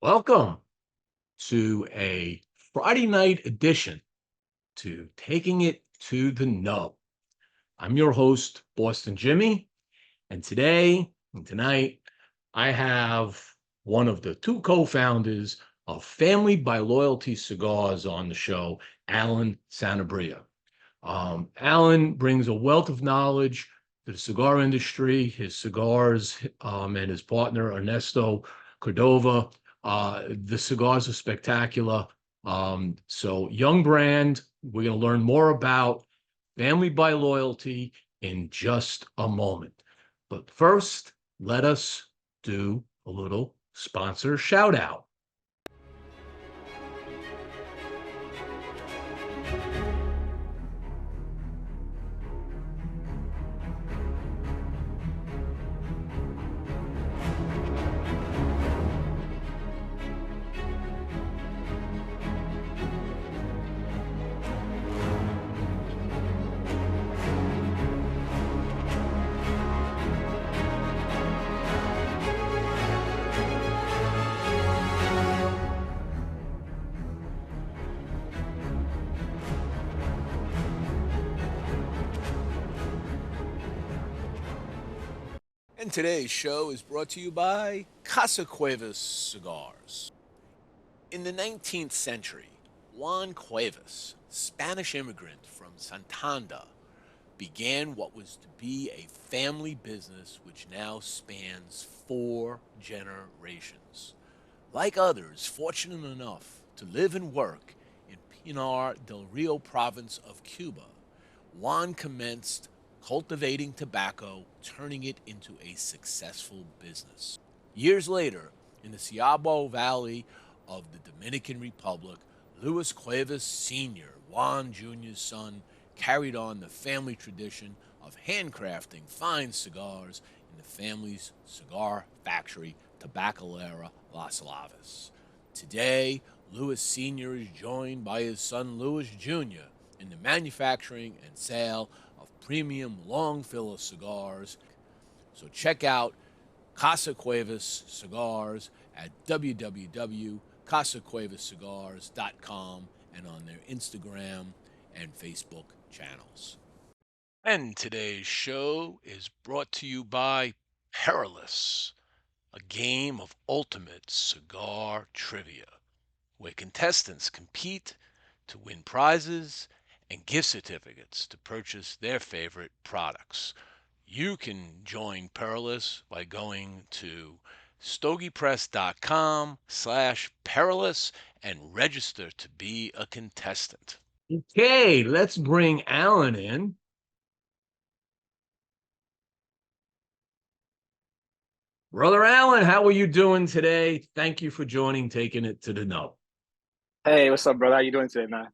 Welcome to a Friday night edition to Taking It to the Nub. I'm your host, Boston Jimmie, and tonight, I have one of the two co-founders of Family by Loyalty Cigars on the show, Allen Sanabria. Allen brings a wealth of knowledge to the cigar industry, his cigars, and his partner, Ernesto Cordova. The cigars are spectacular. So young brand, we're going to learn more about Family by Loyalty in just a moment. But first, let us do a little sponsor shout out. And today's show is brought to you by Casa Cuevas Cigars. In the 19th century, Juan Cuevas, Spanish immigrant from Santander, began what was to be a family business which now spans 4 generations. Like others fortunate enough to live and work in Pinar del Rio province of Cuba, Juan commenced cultivating tobacco, turning it into a successful business. Years later, in the Ciabo Valley of the Dominican Republic, Luis Cuevas Sr., Juan Jr.'s son, carried on the family tradition of handcrafting fine cigars in the family's cigar factory, Tabacalera Las Lavas. Today, Luis Sr. is joined by his son Luis Jr. in the manufacturing and sale of premium long filler cigars. So check out Casa Cuevas Cigars at www.casacuevascigars.com and on their Instagram and Facebook channels. And today's show is brought to you by Perilous, a game of ultimate cigar trivia, where contestants compete to win prizes and gift certificates to purchase their favorite products. You can join Perilous by going to stogiepress.com/perilous and register to be a contestant. Okay, let's bring Allen in. Brother Allen, how are you doing today? Thank you for joining Taking It to the Nub. Hey, what's up, brother? How you doing today, man?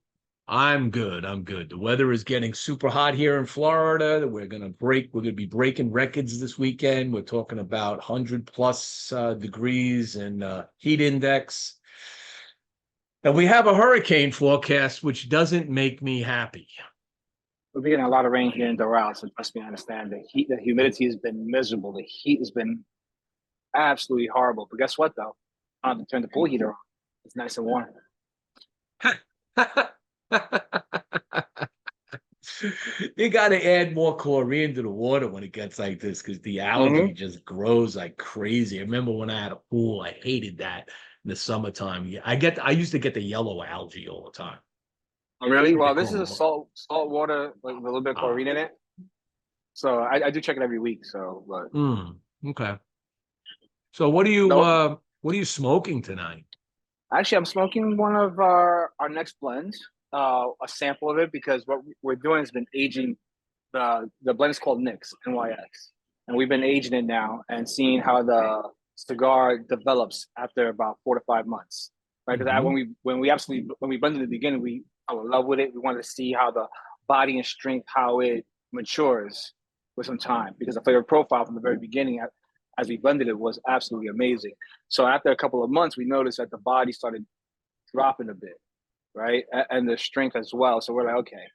I'm good. I'm good. The weather is getting super hot here in Florida. We're gonna be breaking records this weekend. We're talking about 100+ degrees and heat index. And we have a hurricane forecast, which doesn't make me happy. We're getting a lot of rain here in Doral, so trust me, I understand. The humidity has been miserable. The heat has been absolutely horrible. But guess what, though? I don't have to turn the pool heater on. It's nice and warm. You got to add more chlorine to the water when it gets like this because the algae just grows like crazy. I remember when I had a pool, I hated that in the summertime. I used to get the yellow algae all the time. Oh, really? They Well, this is call a them. salt water with a little bit of chlorine in it. So I do check it every week. So, but Okay. So no, what are you smoking tonight? actually, I'm smoking one of our next blends, a sample of it, because what we're doing has been aging. The blend is called NYX, and we've been aging it now and seeing how the cigar develops after about 4 to 5 months. Right? Because when we blended in the beginning, we fell in love with it. We wanted to see how the body and strength, how it matures with some time, because the flavor profile from the very beginning, as we blended it, was absolutely amazing. So after a couple of months, we noticed that the body started dropping a bit, right, and the strength as well. So we're like, okay,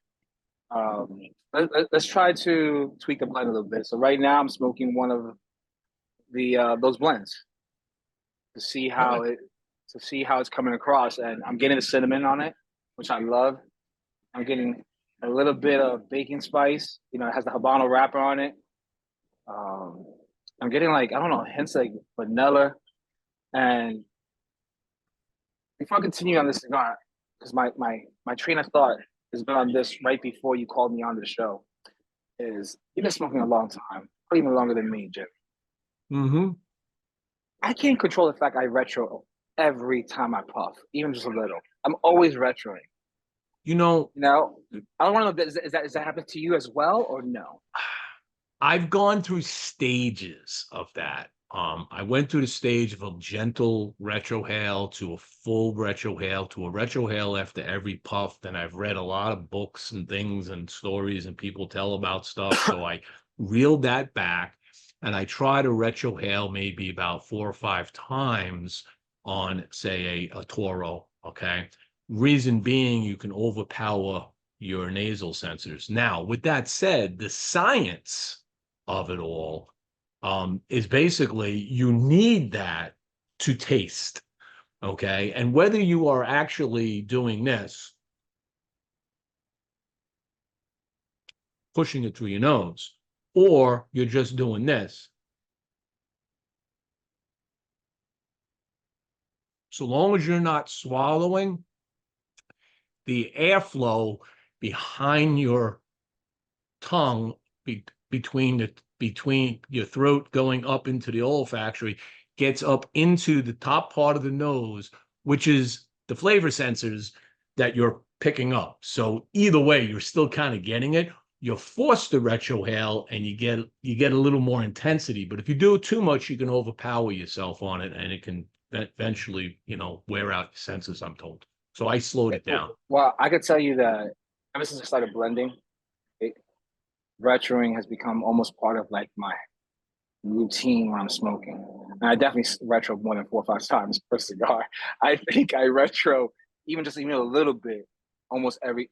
let's try to tweak the blend a little bit. So right now I'm smoking one of the those blends to see how to see how it's coming across. And I'm getting the cinnamon on it, which I love. I'm getting a little bit of baking spice. You know, it has the Habano wrapper on it. Um, I'm getting like, I don't know, hints like vanilla. And before I continue on this cigar, because my train of thought has been on this right before you called me on the show, is you've been smoking a long time, probably even longer than me, Jim. Mm-hmm. I can't control the fact I retro every time I puff, even just a little. I'm always retroing. You know, You know, I don't want to know, is that happen to you as well or no? I've gone through stages of that. I went through the stage of a gentle retrohale to a full retrohale to a retrohale after every puff. Then I've read a lot of books and things and stories and people tell about stuff. So I reeled that back and I tried a retrohale maybe about 4 or 5 times on, say, a Toro. Okay. Reason being, you can overpower your nasal sensors. Now, with that said, the science of it all is basically you need that to taste. Okay. And whether you are actually doing this, pushing it through your nose, or you're just doing this, so long as you're not swallowing, the airflow behind your tongue between your throat going up into the olfactory gets up into the top part of the nose, which is the flavor sensors that you're picking up. So either way, you're still kind of getting it. You're forced to retrohale and you get a little more intensity. But if you do it too much, you can overpower yourself on it and it can eventually, wear out your senses, I'm told. So I slowed it down. Well, I could tell you that ever since I started blending, retroing has become almost part of like my routine when I'm smoking. And I definitely retro more than 4 or 5 times per cigar. I think I retro even a little bit almost every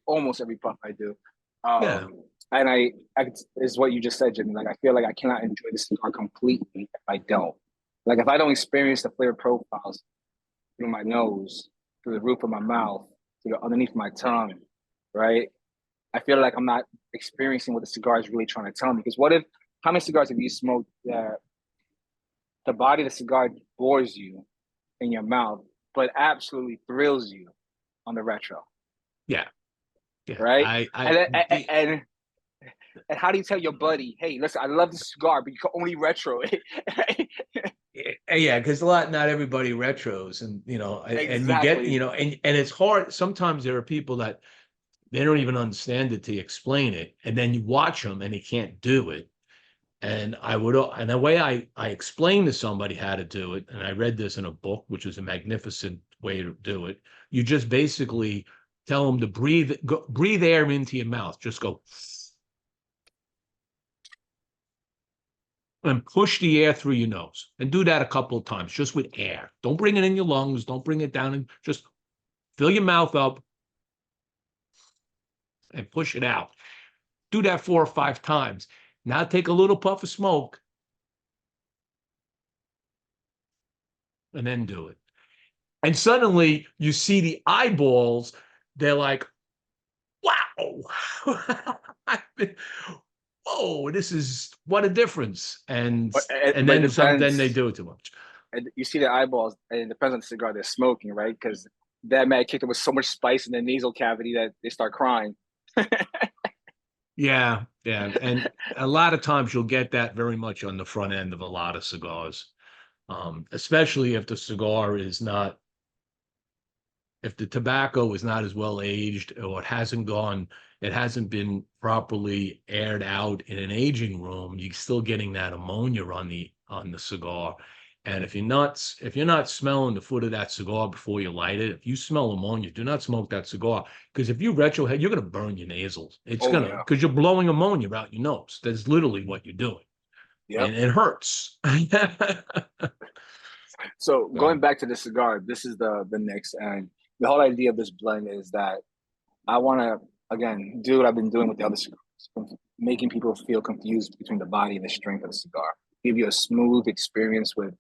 puff I do. Yeah. And I is what you just said, Jimmy. Like I feel like I cannot enjoy the cigar completely if I don't. Like if I don't experience the flavor profiles through my nose, through the roof of my mouth, through the underneath my tongue, right? I feel like I'm not experiencing what the cigar is really trying to tell me. Because how many cigars have you smoked that the body of the cigar bores you in your mouth, but absolutely thrills you on the retro? Yeah. Yeah. Right? And how do you tell your buddy, hey, listen, I love this cigar, but you can only retro it? Yeah, because not everybody retros, and and you get, Exactly. and it's hard. Sometimes there are people that they don't even understand it to explain it, and then you watch them and they can't do it. And the way I explain to somebody how to do it, and I read this in a book, which is a magnificent way to do it. You just basically tell them to breathe air into your mouth. Just go and push the air through your nose, and do that a couple of times just with air. Don't bring it in your lungs. Don't bring it down, and just fill your mouth up and push it out. Do that 4 or 5 times. Now take a little puff of smoke and then do it. And suddenly you see the eyeballs. They're like, wow. Whoa, this is what a difference. And then they do it too much. And you see the eyeballs, and it depends on the cigar they're smoking, right? Because that man kicked it with so much spice in the nasal cavity that they start crying. Yeah. And a lot of times you'll get that very much on the front end of a lot of cigars, especially if the cigar is not, if the tobacco is not as well aged, or it hasn't been properly aired out in an aging room. You're still getting that ammonia on the cigar. And if you're not smelling the foot of that cigar before you light it, if you smell ammonia, do not smoke that cigar. Because if you retrohead, you're going to burn your nasals. Because you're blowing ammonia out your nose. That's literally what you're doing. Yep. And it hurts. So going back to the cigar, this is the next, and the whole idea of this blend is that I want to, again, do what I've been doing with the other cigars, making people feel confused between the body and the strength of the cigar. Give you a smooth experience with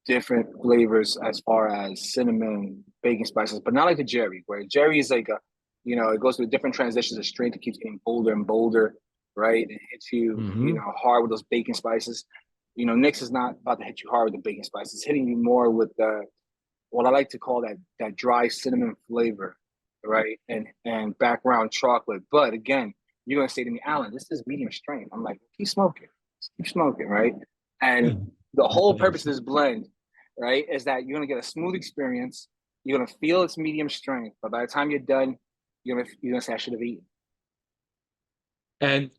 different flavors as far as cinnamon, baking spices, but not like the Jerry, where Jerry is like a, you know, it goes through different transitions of strength. It keeps getting bolder and bolder, right? It hits you, you Mm-hmm. know, hard with those baking spices. You know, Nick's is not about to hit you hard with the baking spices. It's hitting you more with the what I like to call that dry cinnamon flavor, right? And background chocolate. But again, you're gonna say to me, Allen, this is medium strength. I'm like, keep smoking, right? And the whole purpose of this blend, right, is that you're gonna get a smooth experience. You're gonna feel it's medium strength, but by the time you're done, you're gonna say I should have eaten. And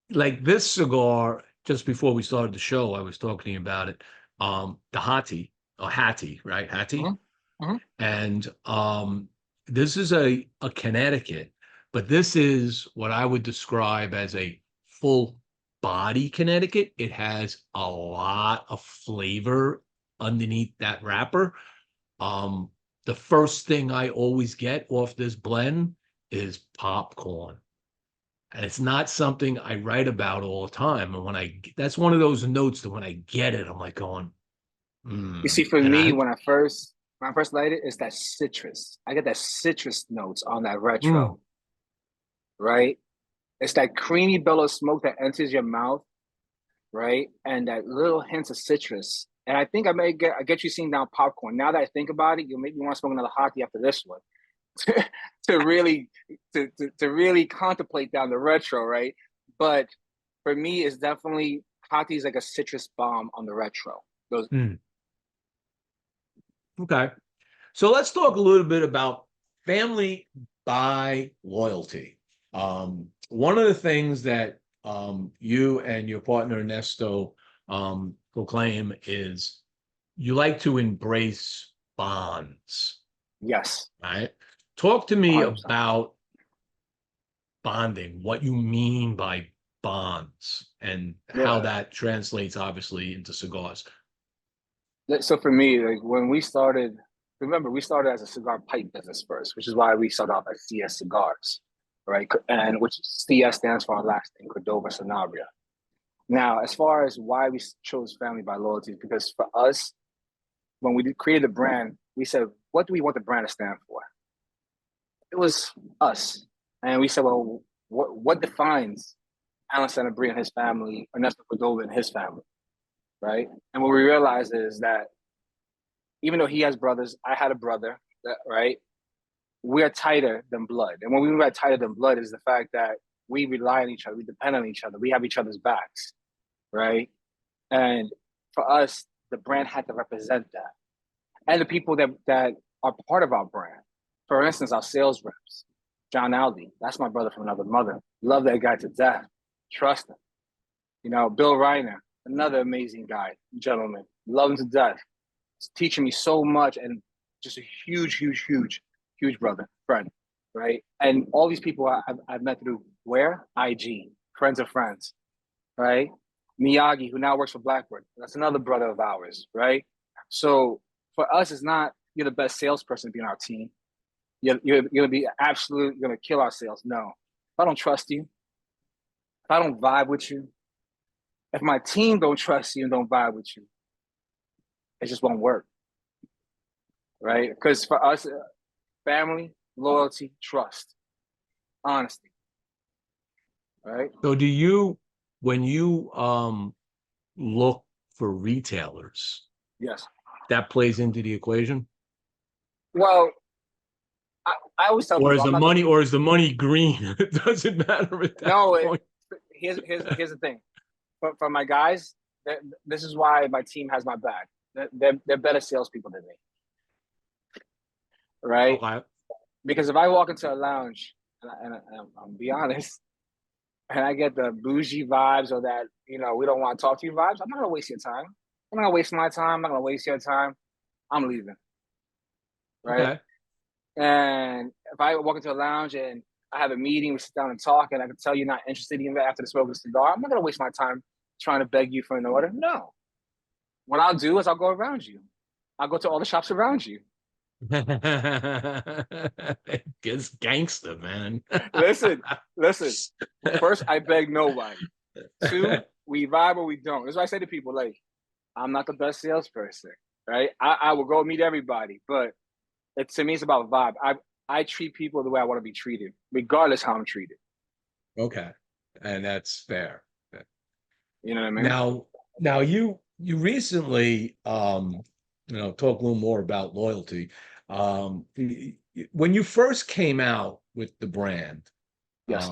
like this cigar, just before we started the show, I was talking to you about it. The Hattie, or Hattie, right? Hattie. Mm-hmm. Mm-hmm. And this is a Connecticut, but this is what I would describe as a full body Connecticut. It has a lot of flavor underneath that wrapper. The first thing I always get off this blend is popcorn. And it's not something I write about all the time. And that's one of those notes that when I get it, I'm like going, You see, for And me, I, when I first light it, it's that citrus. I get that citrus notes on that mm, retro, right? It's that creamy bellow smoke that enters your mouth, right? And that little hints of citrus. And I think I get you seeing down popcorn. Now that I think about it, you'll make me want to smoke another hockey after this one. to really to really contemplate down the retro, right? But for me, it's definitely hockey is like a citrus bomb on the retro. Those mm. Okay. So let's talk a little bit about family by loyalty. One of the things that you and your partner Ernesto proclaim is you like to embrace bonds, yes, right? Talk to me 100%. about bonding, what you mean by bonds, and how Yeah. that translates obviously into cigars. So for me, like when we started, remember we started as a cigar pipe business first, which is why we started off as CS Cigars, right? And which CS stands for our last name, Cordova Sanabria. Now, as far as why we chose family by loyalty, because for us, when we created the brand, we said, what do we want the brand to stand for? It was us. And we said, well, what defines Allen Sanabria and his family, Ernesto Cordova and his family, right? And what we realized is that even though he has brothers, I had a brother, right? We're tighter than blood. And when we mean by tighter than blood is the fact that we rely on each other, we depend on each other, we have each other's backs, right? And for us, the brand had to represent that. And the people that are part of our brand. For instance, our sales reps, John Aldi, that's my brother from another mother. Love that guy to death. Trust him. You know, Bill Reiner, another amazing guy, gentleman. Love him to death. He's teaching me so much and just a huge brother, friend, right? And all these people I've met through where? IG, friends of friends, right? Miyagi, who now works for Blackbird. That's another brother of ours, right? So for us, it's not you're the best salesperson to be on our team. You're going to be absolute, you're going to kill our sales. No. If I don't trust you, if I don't vibe with you, if my team don't trust you and don't vibe with you, it just won't work, right? Because for us, family, loyalty, trust, honesty, right? So when you look for retailers, Yes. that plays into the equation? Well, I always tell Or people is I'm the not the money or is the money green? It doesn't matter at that no. point. Here's the thing. For my guys, this is why my team has my back. They're better salespeople than me, right? Okay. Because if I walk into a lounge and I'm be honest, and I get the bougie vibes or that we don't want to talk to you vibes, I'm not gonna waste your time. I'm not gonna waste my time. I'm not gonna waste your time. I'm leaving, right? Okay. And if I walk into a lounge and I have a meeting, we sit down and talk, and I can tell you're not interested even after the smoke of a cigar, I'm not gonna waste my time trying to beg you for an order. No. What I'll do is I'll go around you. I'll go to all the shops around you. It's gangster, man. Listen. First, I beg nobody. Two, we vibe or we don't. That's what I say to people. Like, I'm not the best salesperson, right? I will go meet everybody, but to me, it's about vibe. I treat people the way I want to be treated, regardless how I'm treated. Okay. And that's fair. You know what I mean? Now you recently talk a little more about loyalty. When you first came out with the brand, Yes.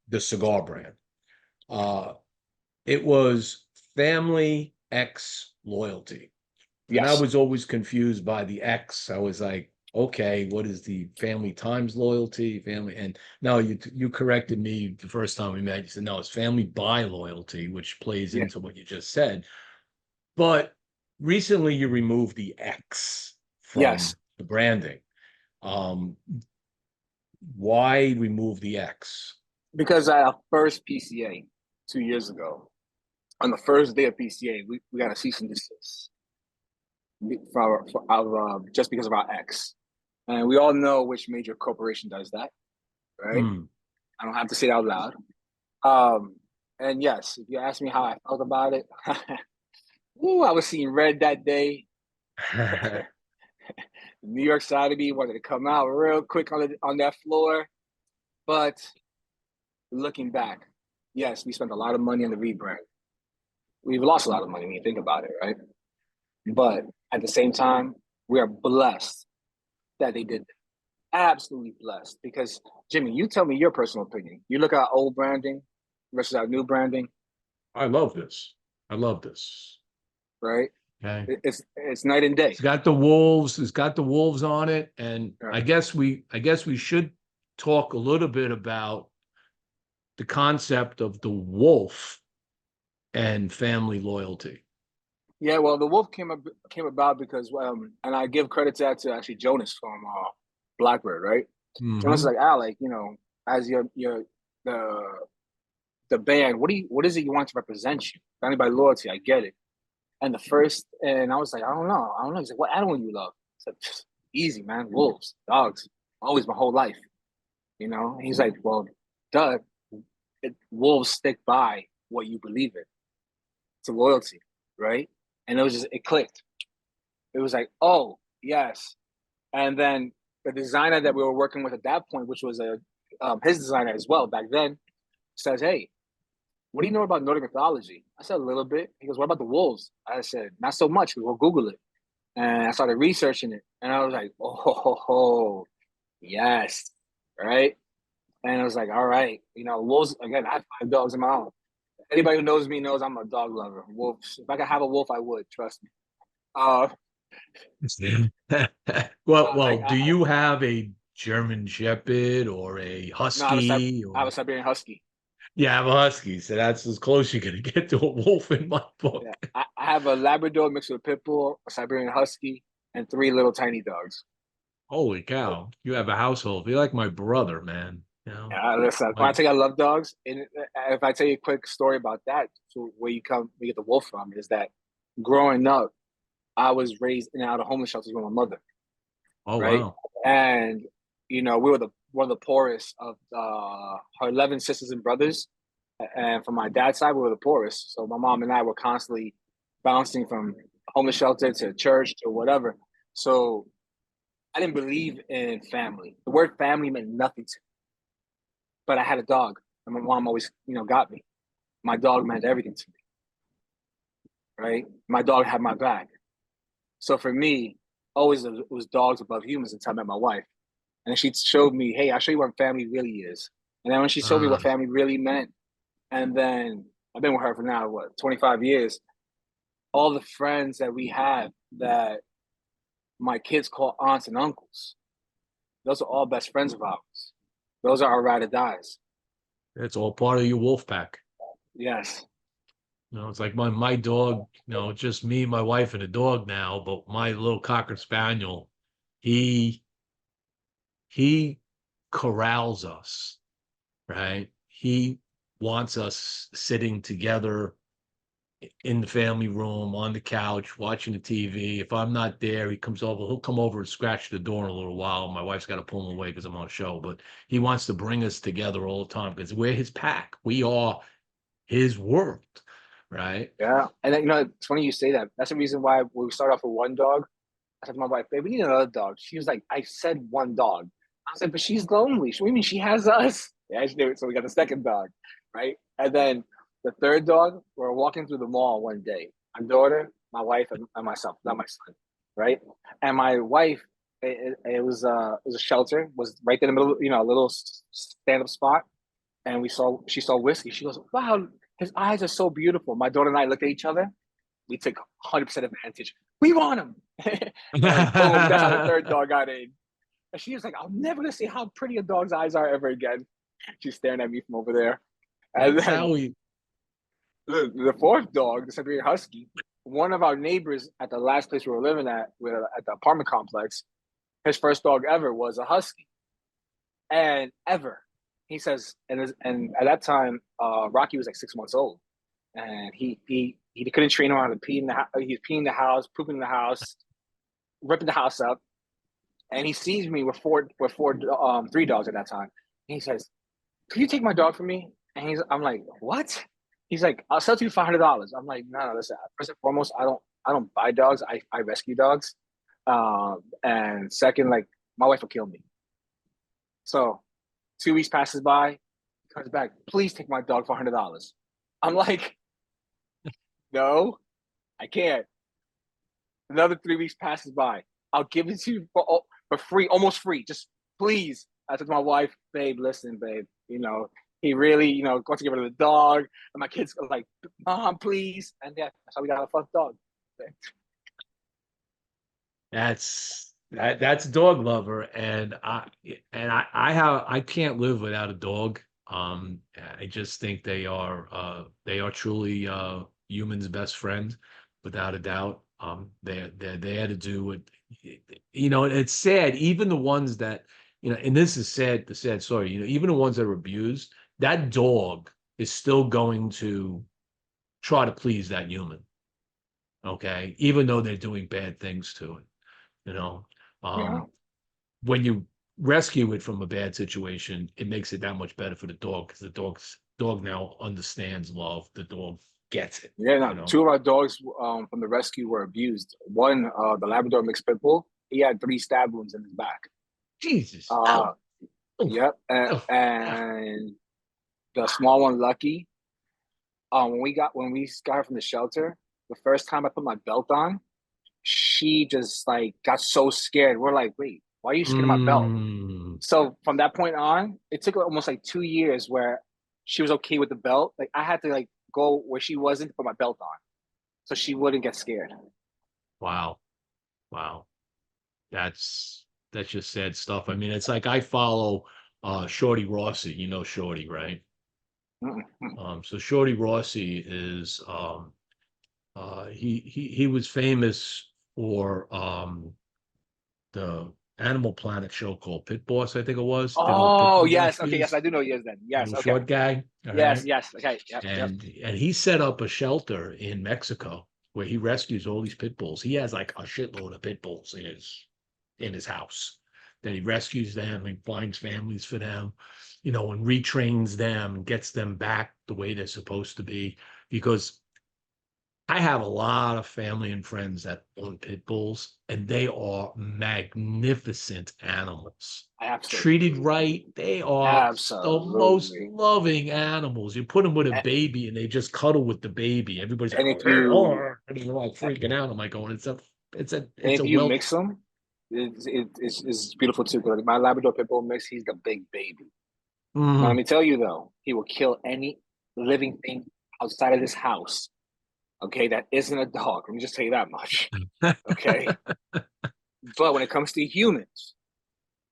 the cigar brand, uh it was family X loyalty. And I Yes. was always confused by the X. I was like, okay, what is the family times loyalty? Family, and no, you corrected me the first time we met. You said no, it's family by loyalty, which plays Yeah. into what you just said. But recently you removed the X Yes. from the branding. Um, why remove the X? Because our first PCA 2 years ago, on the first day of PCA, we got a cease and desist for our just because of our ex. And we all know which major corporation does that, right? Hmm. I don't have to say it out loud. Um, and yes, if you ask me how I felt about it, ooh, I was seeing red that day. New York side of me wanted to come out real quick on that floor. But looking back, yes, we spent a lot of money on the rebrand. We've lost a lot of money when you think about it, right? But at the same time, we are blessed that they did that. Absolutely blessed. Because Jimmie, you tell me your personal opinion. You look at our old branding versus our new branding, I love this. I love this. right? Okay. It's night and day. It's got the wolves. It's got the wolves on it, and Right. I guess we should talk a little bit about the concept of the wolf and family loyalty. Yeah, well, the wolf came about because and I give credit to that to actually Jonas from Blackbird, right? Jonas is Hmm. like, Alec, as your the the band, what is it you want to represent you? Family by loyalty, I get it. And I was like, I don't know. He's like, what animal you love? It's like, easy, man. Wolves, dogs, always my whole life. And he's like, well, duh, wolves stick by what you believe in. It's a loyalty, right? And it clicked. It was like, oh, yes. And then the designer that we were working with at that point, which was his designer as well back then, says, hey, what do you know about Nordic mythology? I said, a little bit. He goes, what about the wolves? I said, not so much. We'll Google it. And I started researching it. And I was like, oh, yes. Right. And I was like, all right. Wolves, again, I have 5 dogs of my own. Anybody who knows me knows I'm a dog lover. Wolves. If I could have a wolf, I would. Trust me. Uh, Well, do you have a German Shepherd or a no, I have Husky I have or a Siberian Husky. yeah, I have a Husky, so that's as close you're gonna get to a wolf in my Yeah, book. I have a Labrador mixed with a pit bull, a Siberian Husky, and 3 little tiny dogs. Holy cow, you have a household. You're like my brother, man. Listen, when I Like tell you I love dogs, and if I tell you a quick story about that, so where we get the wolf from, is that growing up, I was raised in and out of homeless shelters with my mother, oh right? wow. And we were one of the poorest of her 11 sisters and brothers, and from my dad's side, we were the poorest. So my mom and I were constantly bouncing from homeless shelter to church to whatever. So I didn't believe in family. The word family meant nothing to me. But I had a dog, and my mom always, got me. My dog meant everything to me, right? My dog had my back. So for me, always it was dogs above humans until I met my wife. And then she showed me, hey, I'll show you what family really is. And then when she showed me Uh, what family really meant, and then I've been with her for now, 25 years, all the friends that we have that my kids call aunts and uncles, those are all best friends of ours. Those are our ride or dies. it's all part of your wolf pack. Yes. It's like my dog, just me, my wife, and a dog now, but my little Cocker Spaniel, he he corrals us, right? He wants us sitting together in the family room on the couch watching the TV. If I'm not there, he comes over. He'll come over and scratch the door in a little while. My wife's got to pull him away because I'm on a show, but he wants to bring us together all the time because we're his pack. We are his world. right? Yeah. And then, it's funny you say that. That's the reason why we start off with one dog. I said to my wife, babe, we need another dog. She was like, I said one dog. I said, but she's lonely. What do you mean she has us? Yeah, she did. So we got the second dog, right? And then the third dog, we're walking through the mall one day. My daughter, my wife, and myself, not my son, right? And my wife, it was a shelter, was right there in the middle, a little stand-up spot. And she saw Whiskey. She goes, wow, his eyes are so beautiful. My daughter and I looked at each other. We took 100% advantage. We want him. And boom, that's how the third dog got in. And she was like, I'm never going to see how pretty a dog's eyes are ever again. She's staring at me from over there. And That's then how we. the fourth dog, the Siberian Husky, one of our neighbors at the last place we were living at the apartment complex, his first dog ever was a Husky. And he says, and at that time, Rocky was like 6 months old. And he couldn't train him how to pee in the house. He was peeing in the house, pooping in the house, ripping the house up. And he sees me with three dogs at that time. And he says, "Could you take my dog from me?" And I'm like, "What?" He's like, "I'll sell it to you $500." I'm like, "No, listen. First and foremost, I don't buy dogs. I rescue dogs. And second, like my wife will kill me." So 2 weeks passes by, he comes back. "Please take my dog for $100." I'm like, "No, I can't." Another 3 weeks passes by. "I'll give it to you for free, almost free. Just please." I said to my wife, "Babe, listen, babe. He really, going to get rid of the dog." And my kids are like, "Mom, please." And yeah, that's how we got a first dog. That's dog lover, and I can't live without a dog. I just think they are truly human's best friend, without a doubt. They're there to do what it's sad. Even the ones that and this is sad, the sad story. Even the ones that are abused, that dog is still going to try to please that human. Okay, even though they're doing bad things to it. You know, Yeah. um, when you rescue it from a bad situation, it makes it that much better for the dog because the dog now understands love. The dog gets it. Yeah, no, two of our dogs from the rescue were abused. One, the Labrador mixed pit bull, he had 3 stab wounds in his back. Jesus. Uh, Oh, yep. oh. And the small one, Lucky, when we got her from the shelter, the first time I put my belt on, she just like got so scared. We're like, "Wait, why are you scared of my belt?" Mm. So from that point on, it took almost like 2 years where she was okay with the belt. Like I had to like go where she wasn't to put my belt on, so she wouldn't get scared. Wow. Wow. That's just sad stuff. I mean, it's like I follow Shorty Rossi. You know Shorty, right? Mm-mm. So Shorty Rossi is he was famous for the Animal Planet show called Pit Boss, I think it was. Did all pit Oh bull yes, okay, yes, rescues. I do know he is then. Yes, Little okay, short guy. All yes, right. yes, okay, yep, yep. And he set up a shelter in Mexico where he rescues all these pit bulls. He has like a shitload of pit bulls in his house. Then he rescues them and finds families for them, and retrains them and gets them back the way they're supposed to be. Because I have a lot of family and friends that own pit bulls, and they are magnificent animals. Treated Absolutely, right, they are the most absolutely. loving animals. You put them with a baby, and they just cuddle with the baby. Everybody's like, And "Oh, if you and you're like freaking out." I'm like, going, it's a, and it's if a you well. mix them, it's beautiful too. Like my Labrador pit bull mix, he's the big baby. Now let Mhm. me tell you though, he will kill any living thing outside of this house. Okay, that isn't a dog. Let me just tell you that much. Okay, but when it comes to humans,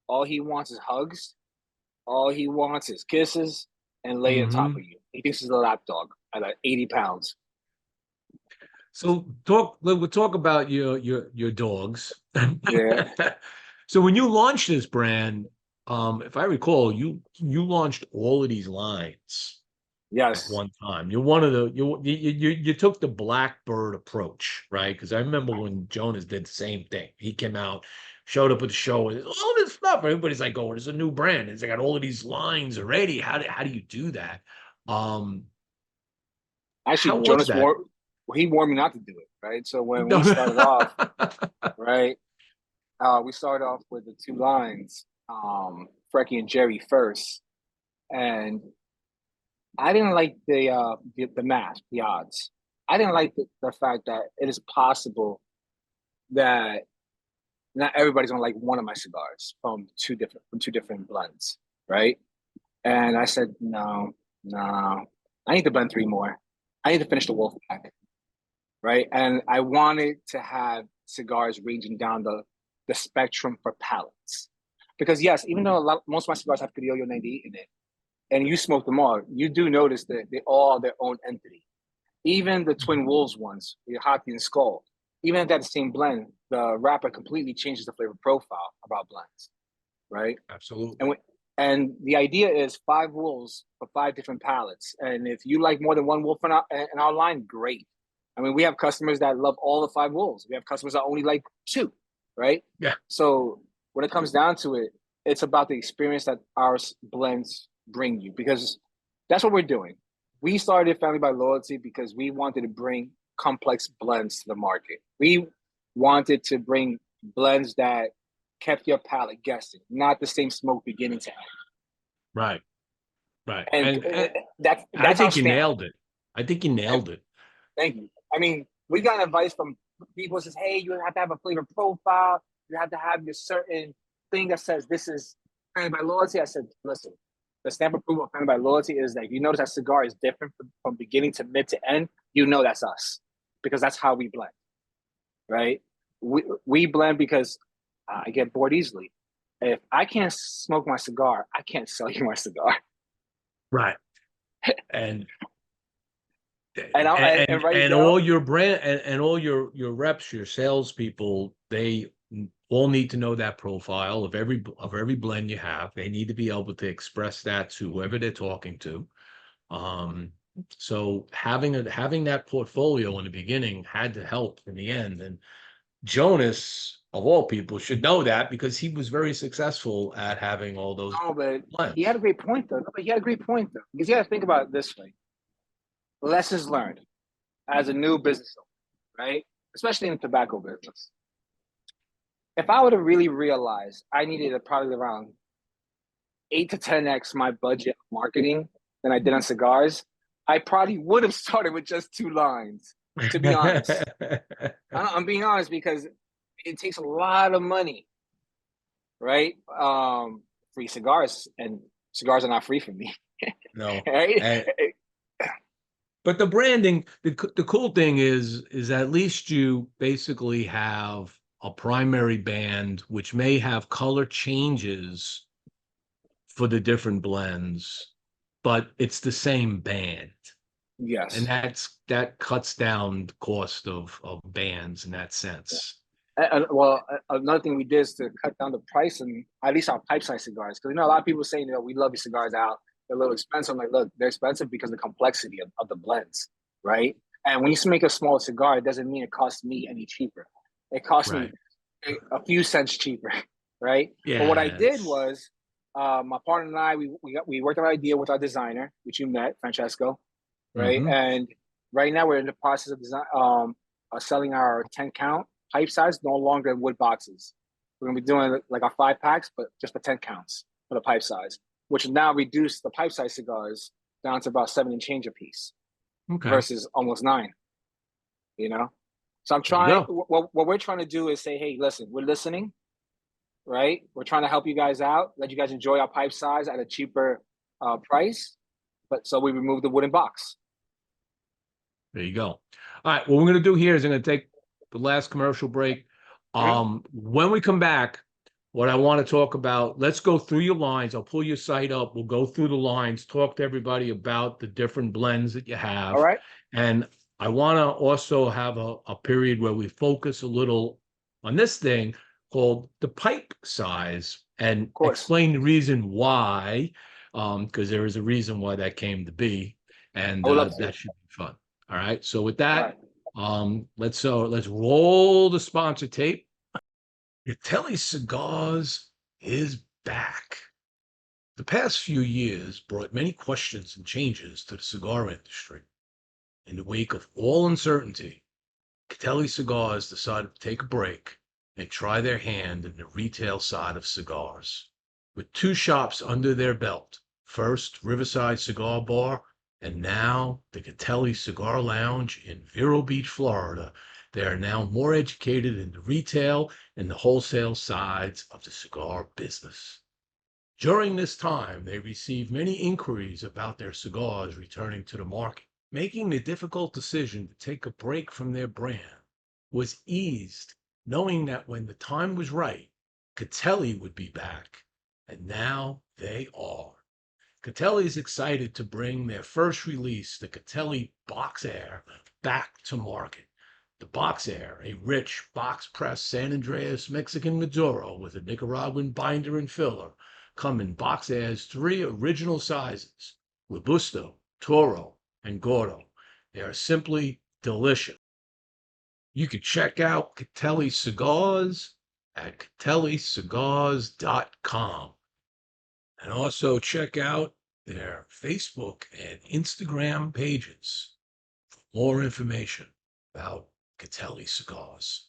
all he wants is hugs. All he wants is kisses and lay on top of Mhm. you. He thinks he's a lap dog at like 80 pounds. So we'll talk about your dogs. Yeah. So when you launched this brand, if I recall, you launched all of these lines at Yes. one time. You're one of the you took the Blackbird approach, right? Because I remember when Jonas did the same thing. He came out, showed up at the show with all this stuff. Everybody's like, "Oh, it's a new brand. It's got all of these lines already. How do you do that?" Um, How Actually, was that? he warned me not to do it, right? So when we No. started off, right, we started off with the two lines, Frecky and Jerry first, and I didn't like the math, the odds. I didn't like the fact that it is possible that not everybody's gonna like one of my cigars from two different blends, right? And I said, no, no, I need to blend three more. I need to finish the wolf pack, right? And I wanted to have cigars ranging down the spectrum for palates. Because yes, even though most of my cigars have Criollo 98 in it, and you smoke them all, you do notice that they all are their own entity. Even the Twin Wolves ones, the Hockey and Skull, even if that's the same blend, the wrapper completely changes the flavor profile of our blends, right? Absolutely. And the idea is five wolves for five different palettes. And if you like more than one wolf in our line, great. I mean, we have customers that love all the five wolves. We have customers that only like two, right? Yeah. So when it comes down to it, it's about the experience that our blends bring you, because that's what we're doing. We started Family by Loyalty because we wanted to bring complex blends to the market. We wanted to bring blends that kept your palate guessing, not the same smoke beginning to end. Right. Right. And I that's our think you stamp. nailed it. I think you nailed it. Thank you. I mean, we got advice from people who says, hey, you have to have a flavor profile. You have to have your certain thing that says this is Family by Loyalty. I said, listen, the stamp approval of Family by Loyalty is that you notice that cigar is different from beginning to mid to end. You know that's us, because that's how we blend, right? We blend because I get bored easily. If I can't smoke my cigar, I can't sell you my cigar. Right. And And right and now, all your brand and all your reps, your salespeople, they all need to know that profile of every blend you have. They need to be able to express that to whoever they're talking to. So having that portfolio in the beginning had to help in the end. And Jonas, of all people, should know that because he was very successful at having all those no, but he blends. had a great point though. But he had a great point though, because you got to think about it this way: lessons learned as a new business owner, right? Especially in the tobacco business. If I would have really realized I needed probably around 8 to 10x my budget of marketing than I did on cigars, I probably would have started with just two lines. To be honest, I'm being honest, because it takes a lot of money, right? Free cigars, and cigars are not free for me, No. right? But the branding, the cool thing is at least you basically have a primary band which may have color changes for the different blends, but it's the same band. And Yes. that cuts down the cost of bands in that sense. Well, another thing we did is to cut down the price, and at least our pipe size cigars, because a lot of people saying, we love your cigars out, they're a little expensive. I'm like, look, they're expensive because of the complexity of the blends, right? And when you make a small cigar, it doesn't mean it costs me any cheaper. It costs me Right. a few cents cheaper, right? But what I did Yes. was, my partner and I, we worked on an idea with our designer, which you met, Francesco, right? Mm-hmm. And right now we're in the process of selling our 10 count pipe size, no longer in wood boxes. We're gonna be doing like our 5 packs, but just for 10 counts for the pipe size, which will now reduce the pipe size cigars down to about 7 and change a piece Okay. versus almost 9. So I'm There you trying. go. What we're trying to do is say, hey, listen, we're listening, right? We're trying to help you guys out, let you guys enjoy our pipe size at a cheaper price, but so we remove the wooden box. There you go. All right. What we're going to do here is I'm going to take the last commercial break. When we come back, what I want to talk about, let's go through your lines. I'll pull your site up. We'll go through the lines, talk to everybody about the different blends that you have. All right. And I want to also have a period where we focus a little on this thing called the pipe size and explain the reason why, because there is a reason why that came to be. And that should be fun. All right. So with that, let's roll the sponsor tape. Loyalty Cigars is back. The past few years brought many questions and changes to the cigar industry. In the wake of all uncertainty, Catelli Cigars decided to take a break and try their hand in the retail side of cigars. With 2 shops under their belt, first Riverside Cigar Bar and now the Catelli Cigar Lounge in Vero Beach, Florida, they are now more educated in the retail and the wholesale sides of the cigar business. During this time, they received many inquiries about their cigars returning to the market. Making the difficult decision to take a break from their brand was eased, knowing that when the time was right, Catelli would be back, and now they are. Catelli is excited to bring their first release, the Catelli Box Air, back to market. The Box Air, a rich box press San Andreas Mexican Maduro with a Nicaraguan binder and filler, come in Box Air's 3 original sizes, Robusto, Toro, and Gordo. They are simply delicious. You can check out Catelli Cigars at catellicigars.com. And also check out their Facebook and Instagram pages for more information about Catelli Cigars.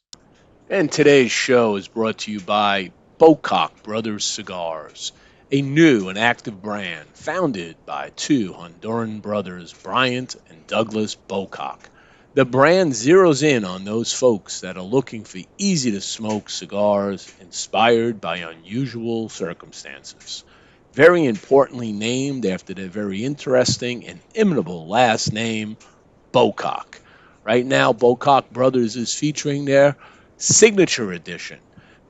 And today's show is brought to you by Bocock Brothers Cigars, a new and active brand founded by 2 Honduran brothers, Bryant and Douglas Bocock. The brand zeroes in on those folks that are looking for easy-to-smoke cigars inspired by unusual circumstances. Very importantly named after their very interesting and imitable last name, Bocock. Right now, Bocock Brothers is featuring their signature edition,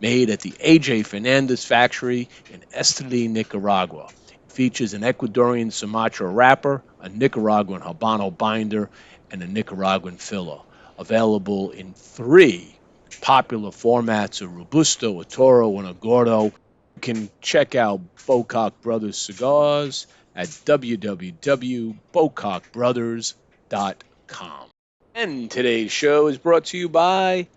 made at the A.J. Fernandez factory in Esteli, Nicaragua. It features an Ecuadorian Sumatra wrapper, a Nicaraguan Habano binder, and a Nicaraguan filler. Available in 3 popular formats, a Robusto, a Toro, and a Gordo. You can check out Bocock Brothers Cigars at www.bocockbrothers.com. And today's show is brought to you by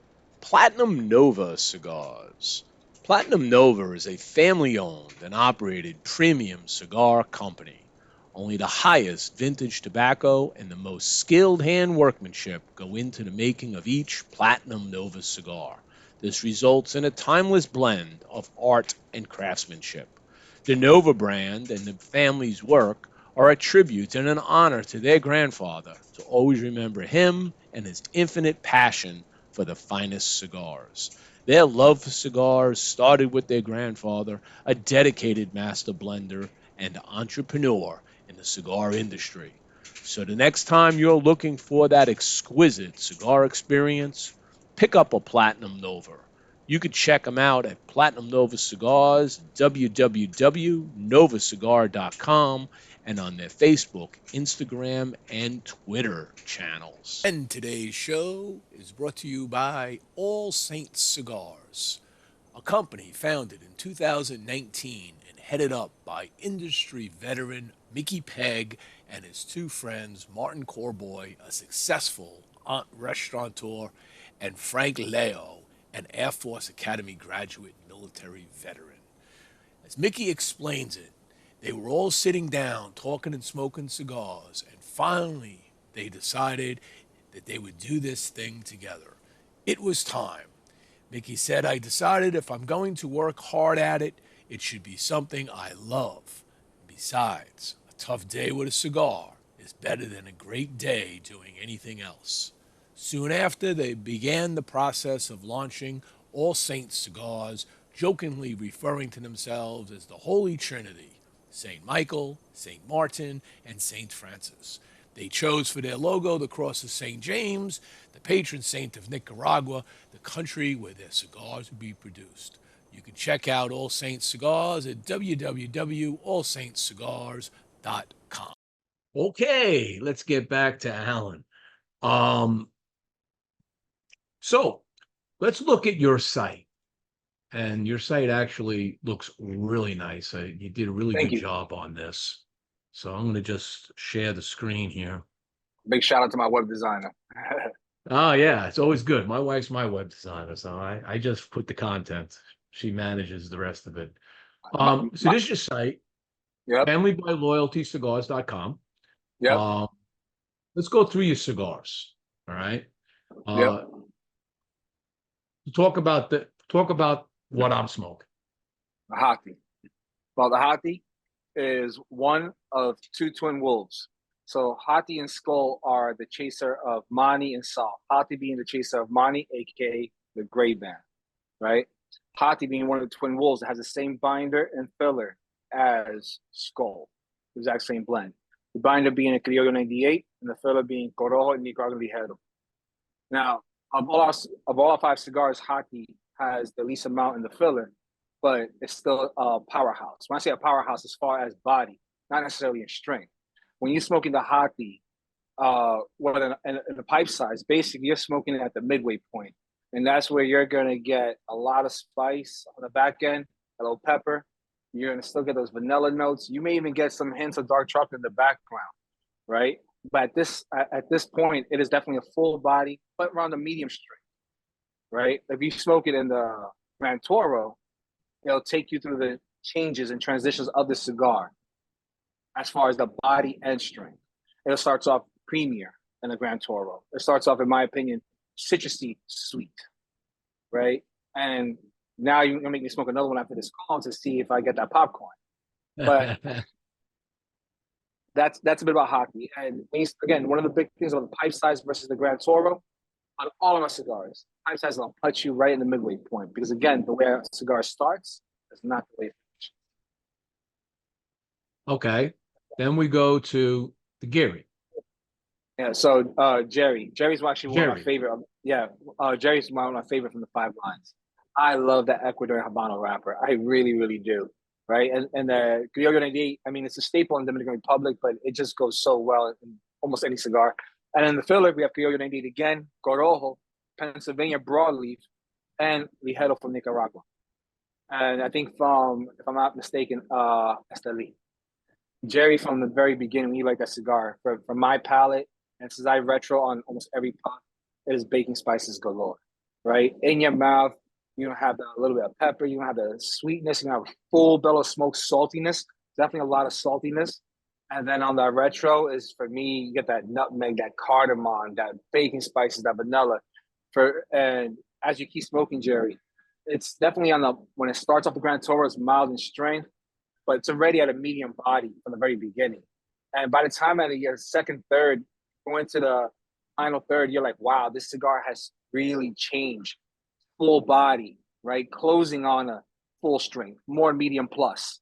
Platinum Nova Cigars. Platinum Nova is a family-owned and operated premium cigar company. Only the highest vintage tobacco and the most skilled hand workmanship go into the making of each Platinum Nova cigar. This results in a timeless blend of art and craftsmanship. The Nova brand and the family's work are a tribute and an honor to their grandfather to always remember him and his infinite passion for the finest cigars. Their love for cigars started with their grandfather, a dedicated master blender and entrepreneur in the cigar industry. So the next time you're looking for that exquisite cigar experience, pick up a Platinum Nova. You can check them out at Platinum Nova Cigars, www.novacigar.com, and on their Facebook, Instagram, and Twitter channels. And today's show is brought to you by All Saints Cigars, a company founded in 2019 and headed up by industry veteran Mickey Pegg and his 2 friends, Martin Corboy, a successful restaurateur, and Frank Leo, an Air Force Academy graduate military veteran. As Mickey explains it, they were all sitting down, talking and smoking cigars, and finally they decided that they would do this thing together. It was time. Mickey said, I decided if I'm going to work hard at it, it should be something I love. Besides, a tough day with a cigar is better than a great day doing anything else. Soon after, they began the process of launching All Saints Cigars, jokingly referring to themselves as the Holy Trinity, St. Michael, St. Martin, and St. Francis. They chose for their logo the cross of St. James, the patron saint of Nicaragua, the country where their cigars would be produced. You can check out All Saints Cigars at www.allsaintscigars.com. Okay, let's get back to Allen. So let's look at your site. And your site actually looks really nice. You did a really Thank good you. job on this. So I'm going to just share the screen here. Big shout out to my web designer. Oh, yeah, it's always good. My wife's my web designer, so I just put the content. She manages the rest of it. So this is your site, Yep. familybyloyaltycigars.com. Yep. let's go through your cigars. All right. Yep. Uh, talk about what I'm smoking. The Hati. Well, the Hati is one of two twin wolves. So Hati and Skull are the chaser of Mani and Saul. Hati being the chaser of Mani, aka the Gray Band, right? Hati being one of the twin wolves that has the same binder and filler as Skull, the exact same blend. The binder being a Criollo 98 and the filler being Corojo and Nicaragua Ligero. Now, of all our five cigars, Hati has the least amount in the filler, but it's still a powerhouse. When I say a powerhouse, as far as body, not necessarily in strength. When you're smoking the Hati, in the pipe size, basically you're smoking it at the midway point, and that's where you're gonna get a lot of spice on the back end, a little pepper. You're gonna still get those vanilla notes. You may even get some hints of dark chocolate in the background, right? But at this point, it is definitely a full body, but around the medium strength, right? If you smoke it in the Grand Toro, it'll take you through the changes and transitions of the cigar as far as the body and strength. It starts off premier in the Grand Toro. It starts off, in my opinion, citrusy sweet, right? And now you're gonna make me smoke another one after this call to see if I get that popcorn. But that's a bit about Hati. And again, one of the big things about the pipe size versus the Grand Toro, on all of our cigars, pipe size will put you right in the midway point because again, the way a cigar starts is not the way it finishes. Okay. Then we go to the Geary. Yeah. So Jerry's actually one of my Jerry. favorite. Jerry's one of my favorite from the five lines. I love that Ecuador Habano wrapper. I really, really do. Right. And the Criollo 98, I mean, it's a staple in the Dominican Republic, but it just goes so well in almost any cigar. And in the filler, we have Criollo 98 again, Corojo, Pennsylvania broadleaf, and Ligero from Nicaragua. And I think if I'm not mistaken, Esteli. Jerry from the very beginning, he liked that cigar. From my palate, and since I retro on almost every pot, it is baking spices galore, right? In your mouth, you don't have a little bit of pepper, you don't have the sweetness, you don't have full bellow of smoke saltiness, definitely a lot of saltiness. And then on the retro is for me, you get that nutmeg, that cardamom, that baking spices, that vanilla. And as you keep smoking, Jerry, it's definitely when it starts off the Grand Toro, it's mild in strength, but it's already at a medium body from the very beginning. And by the time at your second, third, going to the final third, you're like, wow, this cigar has really changed. Full body, right? Closing on a full strength, more medium plus,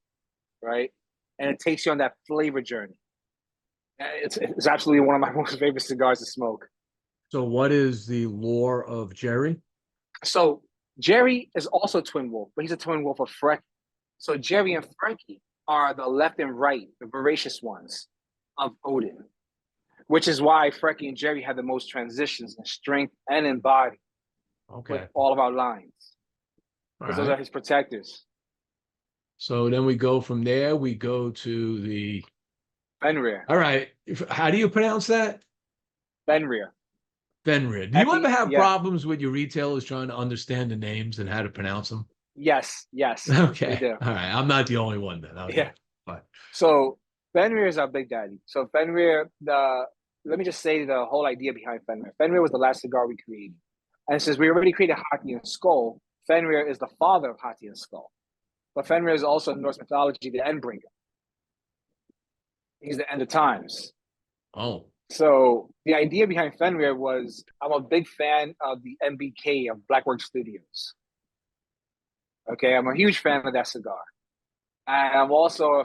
right? And it takes you on that flavor journey. It's absolutely one of my most favorite cigars to smoke. So what is the lore of Jerry? So Jerry is also a twin wolf, but he's a twin wolf of Frecky. So Jerry and Frankie are the left and right, the voracious ones of Odin, which is why Frecky and Jerry have the most transitions in strength and in body with all of our lines. Because those are his protectors. So then we go from there, we go to the Fenrir. All right. How do you pronounce that? Fenrir. Fenrir. Do you ever have problems with your retailers trying to understand the names and how to pronounce them? Yes. Okay. All right. I'm not the only one then. Okay. Yeah. Fine. So Fenrir is our big daddy. So Fenrir, let me just say the whole idea behind Fenrir. Fenrir was the last cigar we created. And since we already created Hati and Skull, Fenrir is the father of Hati and Skull. But Fenrir is also in Norse mythology the end bringer. He's the end of times. Oh. So the idea behind Fenrir was I'm a big fan of the MBK of Blackwork Studios. Okay, I'm a huge fan of that cigar. And I'm also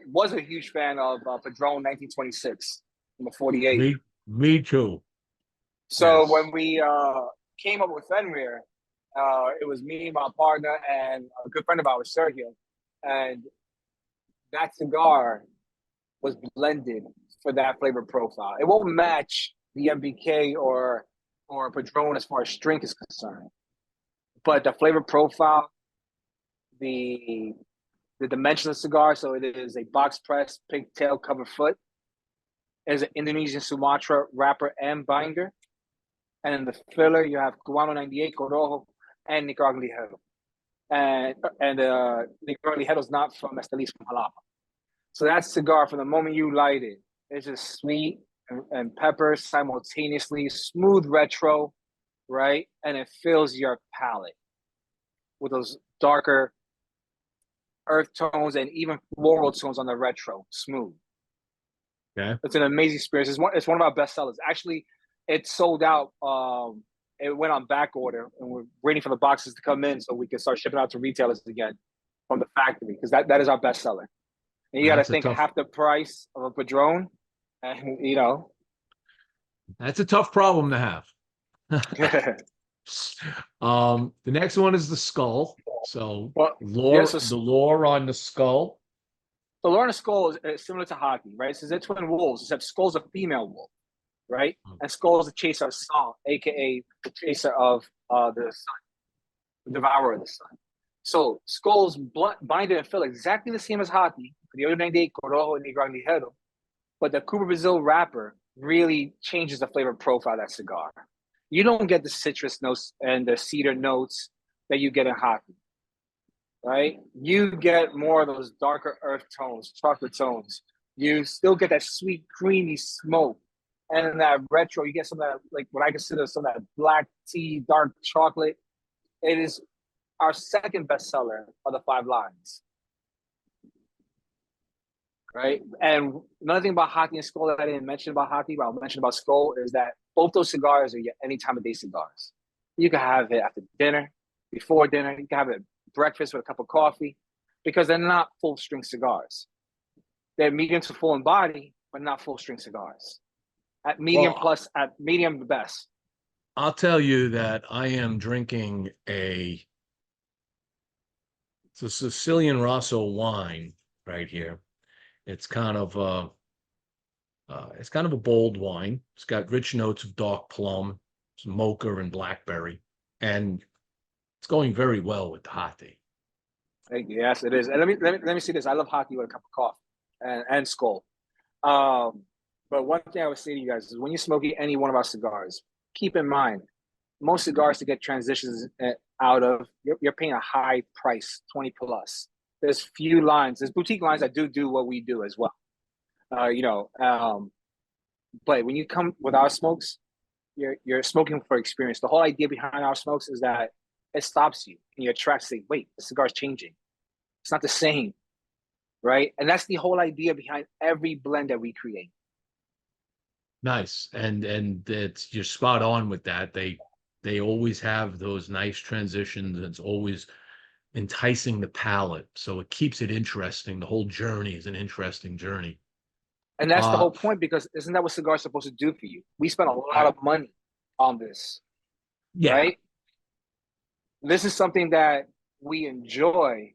was a huge fan of Padron 1926, number 48. Me too. So when we came up with Fenrir, it was me, my partner, and a good friend of ours, Sergio. And that cigar was blended for that flavor profile. It won't match the MBK or Padron as far as strength is concerned. But the flavor profile, the dimension of the cigar, so it is a box press, pigtail cover foot. It is an Indonesian Sumatra wrapper and binder. And in the filler, you have Cubano 98, Corojo, and Nicaragua Ligero. And Nicaragua Ligero is not from Esteli, from Jalapa. So that cigar, from the moment you light it, it's just sweet, and pepper simultaneously, smooth retro, right? And it fills your palate with those darker earth tones and even floral tones on the retro, smooth. Okay. It's an amazing experience. It's one of our best sellers. Actually, it sold out. It went on back order, and we're waiting for the boxes to come in so we can start shipping out to retailers again from the factory, because that is our best seller. And you got to think half the price of a Padron, and that's a tough problem to have. The next one is the skull. So the lore on the skull. The lore on the skull is similar to hockey, right? So they're twin wolves, except Skull's a female wolf, right? And Skull is the chaser of Sol, aka the chaser of the sun, the devourer of the sun. So Skull's binder and fill exactly the same as hockey, but the Cuba Brazil wrapper really changes the flavor profile of that cigar. You don't get the citrus notes and the cedar notes that you get in hockey, right? You get more of those darker earth tones, chocolate tones. You still get that sweet, creamy smoke. And in that retro, you get some of that, like what I consider some of that black tea, dark chocolate. It is our second bestseller of the 5 lines. Right? And another thing about hockey and Skull that I didn't mention about hockey, but I'll mention about Skull, is that both those cigars are any time of day cigars. You can have it after dinner, before dinner. You can have it breakfast with a cup of coffee, because they're not full string cigars. They're medium to full in body, but not full string cigars. At medium plus, at medium the best. I'll tell you that I am drinking it's a Sicilian Rosso wine right here. It's kind of a bold wine. It's got rich notes of dark plum, some mocha and blackberry, and it's going very well with the hockey. Yes, it is. And let me see this. I love hockey with a cup of coffee and Skull. But one thing I would say to you guys is when you're smoking any one of our cigars, keep in mind, most cigars to get transitions out of, you're paying a high price, 20 plus. There's few lines. There's boutique lines that do what we do as well. But when you come with our smokes, you're smoking for experience. The whole idea behind our smokes is that it stops you and you attract, say, wait, the cigar's changing. It's not the same, right? And that's the whole idea behind every blend that we create. Nice. And you're spot on with that. They always have those nice transitions. It's always enticing the palate, so it keeps it interesting. The whole journey is an interesting journey, and that's the whole point, because isn't that what cigars are supposed to do for you? We spent a lot of money on this, right? This is something that we enjoy,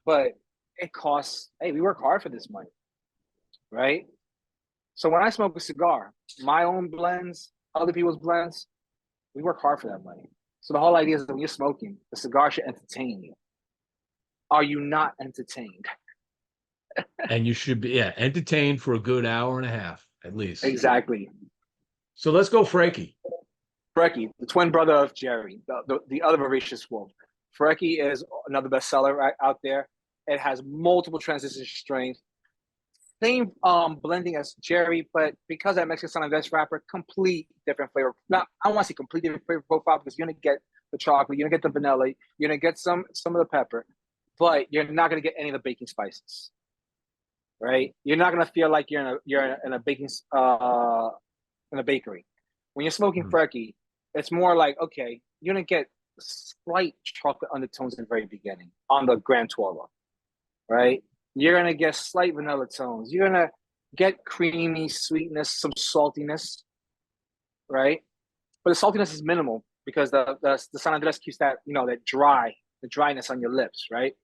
but it costs. Hey, we work hard for this money, right? So when I smoke a cigar, my own blends, other people's blends, we work hard for that money. So the whole idea is that when you're smoking, the cigar should entertain you. Are you not entertained? And you should be entertained for a good hour and a half at least. Exactly. So let's go Frankie. Frankie, the twin brother of Jerry, the other voracious wolf. Frankie is another bestseller out there. It has multiple transition strains. Same blending as Jerry, but because that Mexican San Andres wrapper, complete different flavor. Now, I don't want to say complete different flavor profile, because you're gonna get the chocolate, you're gonna get the vanilla, you're gonna get some of the pepper, but you're not gonna get any of the baking spices, right? You're not gonna feel like you're in a baking in a bakery. When you're smoking Frankie, it's more like, okay, you're gonna get slight chocolate undertones in the very beginning on the Grand Toro, right? You're gonna get slight vanilla tones. You're gonna get creamy sweetness, some saltiness, right? But the saltiness is minimal because the San Andres keeps that, that the dryness on your lips, right?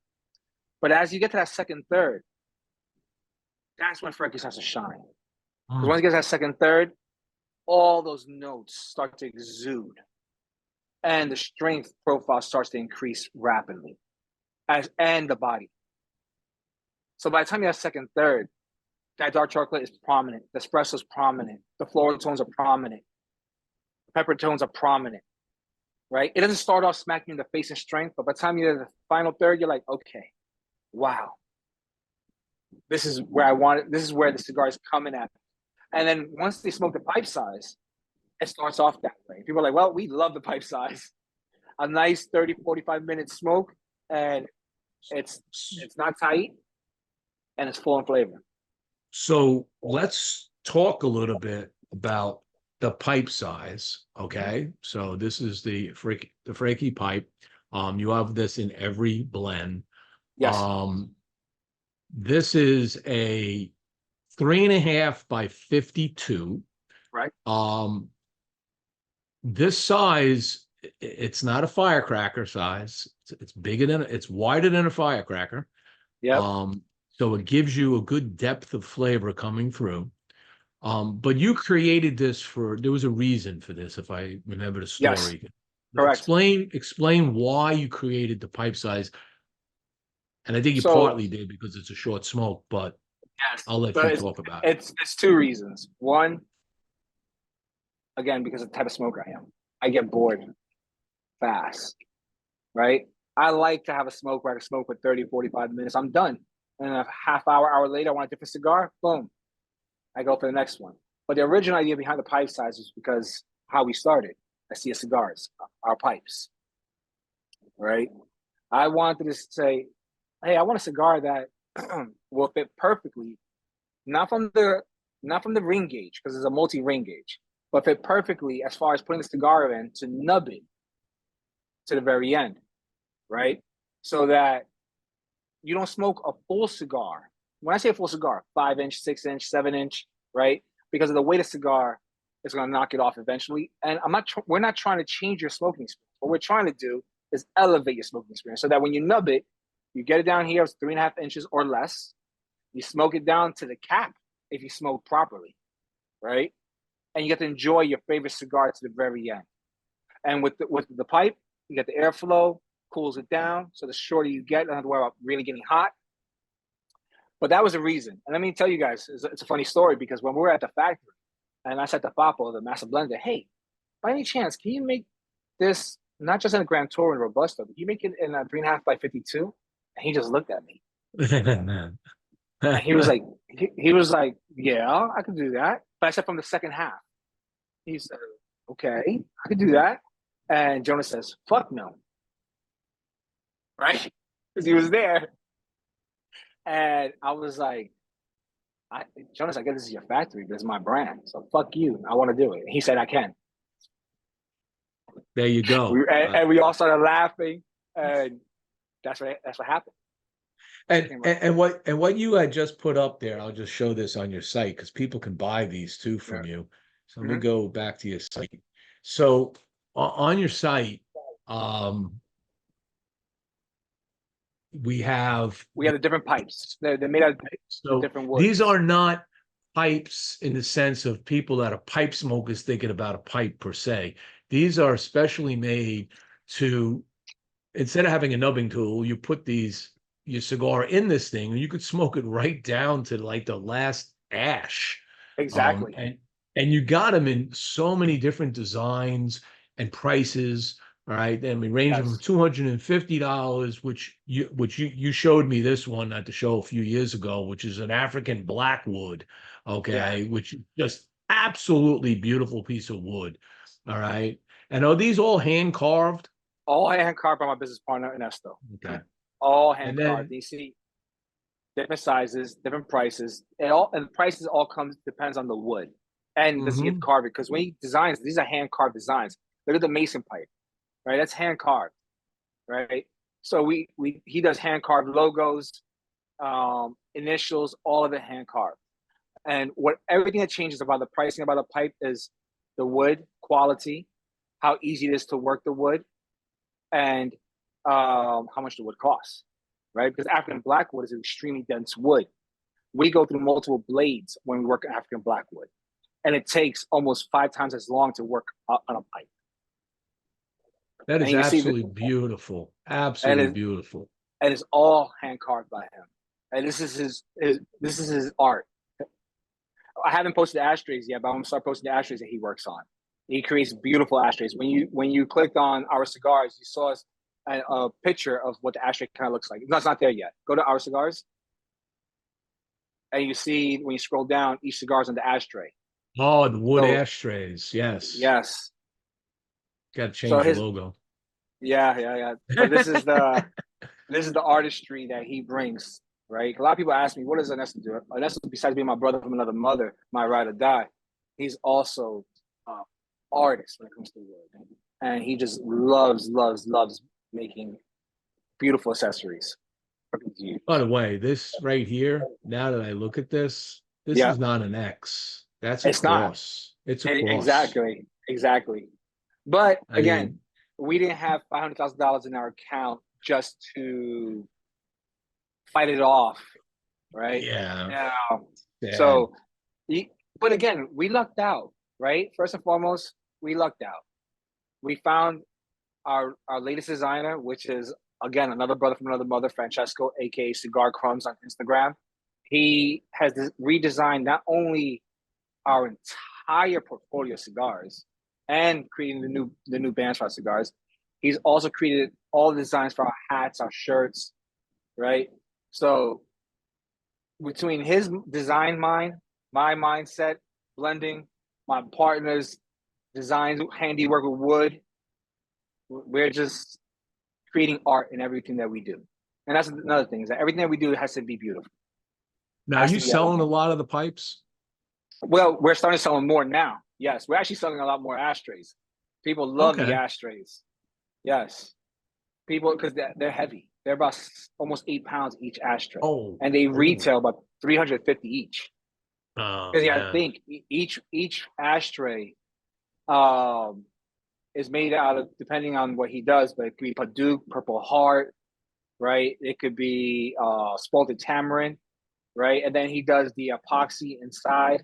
But as you get to that second third, that's when Frankie starts to shine. Because once you get to that second third, all those notes start to exude, and the strength profile starts to increase rapidly, and the body. So by the time you have second, third, that dark chocolate is prominent. The espresso is prominent. The floral tones are prominent. The pepper tones are prominent, right? It doesn't start off smacking you in the face in strength, but by the time you're in the final third, you're like, okay, wow. This is where I want it. This is where the cigar is coming at. And then once they smoke the pipe size, it starts off that way. People are like, well, we love the pipe size. A nice 30, 45-minute smoke, and it's not tight, and it's full in flavor. So let's talk a little bit about the pipe size. Okay. So this is the Frankie pipe. You have this in every blend. Yes. This is a 3.5 by 52. Right. This size, it's not a firecracker size. It's bigger than, it's wider than a firecracker. Yeah. So it gives you a good depth of flavor coming through. But you created this there was a reason for this, if I remember the story. Yes. Correct. Explain why you created the pipe size. And I think you partly did because it's a short smoke, but yes, I'll let you talk about it. It's two reasons. One, again, because of the type of smoker I am. I get bored fast, right? I like to have a smoke where I can smoke for 30, 45 minutes. I'm done. And a half hour later, I want a different cigar. Boom. I go for the next one. But the original idea behind the pipe size was because how we started. I see Cigars, our pipes, right? I wanted to say, hey, I want a cigar that will fit perfectly, not from the ring gauge, because it's a multi-ring gauge, but fit perfectly as far as putting the cigar in to nub it to the very end, right? So that you don't smoke a full cigar. When I say a full cigar, 5-inch, 6-inch, 7-inch, right? Because of the weight of cigar, it's going to knock it off eventually. And we're not trying to change your smoking experience. What we're trying to do is elevate your smoking experience so that when you nub it, you get it down here, it's 3.5 inches or less. You smoke it down to the cap if you smoke properly, right? And you get to enjoy your favorite cigar to the very end. And with the pipe, you get the airflow, cools it down, so the shorter you get, don't have to worry about really getting hot. But that was the reason. And let me tell you guys, it's a funny story, because when we were at the factory, and I said to Papo, the master blender, hey, by any chance, can you make this not just in a Grand Tour and Robusto, but can you make it in a 3.5 by 52? And he just looked at me. And he was like, yeah, I could do that. But I said from the second half. He said, okay, I could do that. And Jonas says, fuck no. Right? Because he was there. And I was like, Jonas, I guess this is your factory. This is my brand. So fuck you. I want to do it. And he said, I can. There you go. And we all started laughing. And that's what happened. And what you had just put up there, I'll just show this on your site because people can buy these too from you. So let me go back to your site. So on your site, we have the different pipes. They're made out of different woods. These are not pipes in the sense of people that are pipe smokers thinking about a pipe per se. These are specially made to, instead of having a nubbing tool, you put your cigar in this thing, and you could smoke it right down to like the last ash. Exactly. And you got them in so many different designs and prices. All right. I mean, ranging from $250, which you showed me this one at the show a few years ago, which is an African blackwood. Okay. Yeah. Which is just absolutely beautiful piece of wood. All right. And are these all hand carved? All hand carved by my business partner, Ernesto. Okay. All hand carved. You see different sizes, different prices. And the prices all depends on the wood. And does he get carved? Because when he designs, these are hand carved designs. Look at the mason pipe. Right, that's hand carved, right? So he does hand carved logos, initials, all of it hand carved. And everything that changes about the pricing about the pipe is the wood quality, how easy it is to work the wood, and how much the wood costs, right? Because African blackwood is an extremely dense wood. We go through multiple blades when we work African blackwood, and it takes almost 5 times as long to work on a pipe. That is absolutely beautiful. Absolutely beautiful. And it's all hand carved by him. And this is his art. I haven't posted the ashtrays yet, but I'm gonna start posting the ashtrays that he works on. He creates beautiful ashtrays. When you clicked on Our Cigars, you saw a picture of what the ashtray kind of looks like. It's not there yet. Go to Our Cigars, and you see when you scroll down, each cigar's on the ashtray. Oh, the wood So ashtrays. Yes. yes. Got to So change the his logo. yeah. But this is the artistry that he brings, right? A lot of people ask me, what does Ernesto do? Ernesto, besides being my brother from another mother, my ride or die, he's also an artist when it comes to wood. And he just loves making beautiful accessories. By the way, this right here, now that I look at this Yeah, is not an X. That's a it's not. cross. It's a cross. Exactly. But I again, mean, we didn't have $500,000 in our account just to fight it off, right? yeah, Yeah. sad. So, but again, we lucked out, right? First and foremost, we lucked out. We found our latest designer, which is again another brother from another mother, Francesco, aka Cigar Crumbs on Instagram. He has redesigned not only our entire portfolio of cigars and creating the new bands for our cigars. He's also created all the designs for our hats, our shirts, right? So between his design mind, my mindset, blending, my partner's designs, handiwork with wood, we're just creating art in everything that we do. And that's another thing, is that everything that we do has to be beautiful. Now, are Has you to be selling a elegant. lot of the pipes? Well, we're starting to sell more now. Yes, we're actually selling a lot more ashtrays. People love the Okay. ashtrays. Yes, people, because they're heavy. They're about almost 8 pounds each ashtray, Oh, and they oh, retail about 350 each. oh Because yeah, I man. think each ashtray um, is made out of, depending on what he does, but it could be Paduke, Purple Heart, right? It could be Spalted Tamarind, right? And then he does the epoxy inside.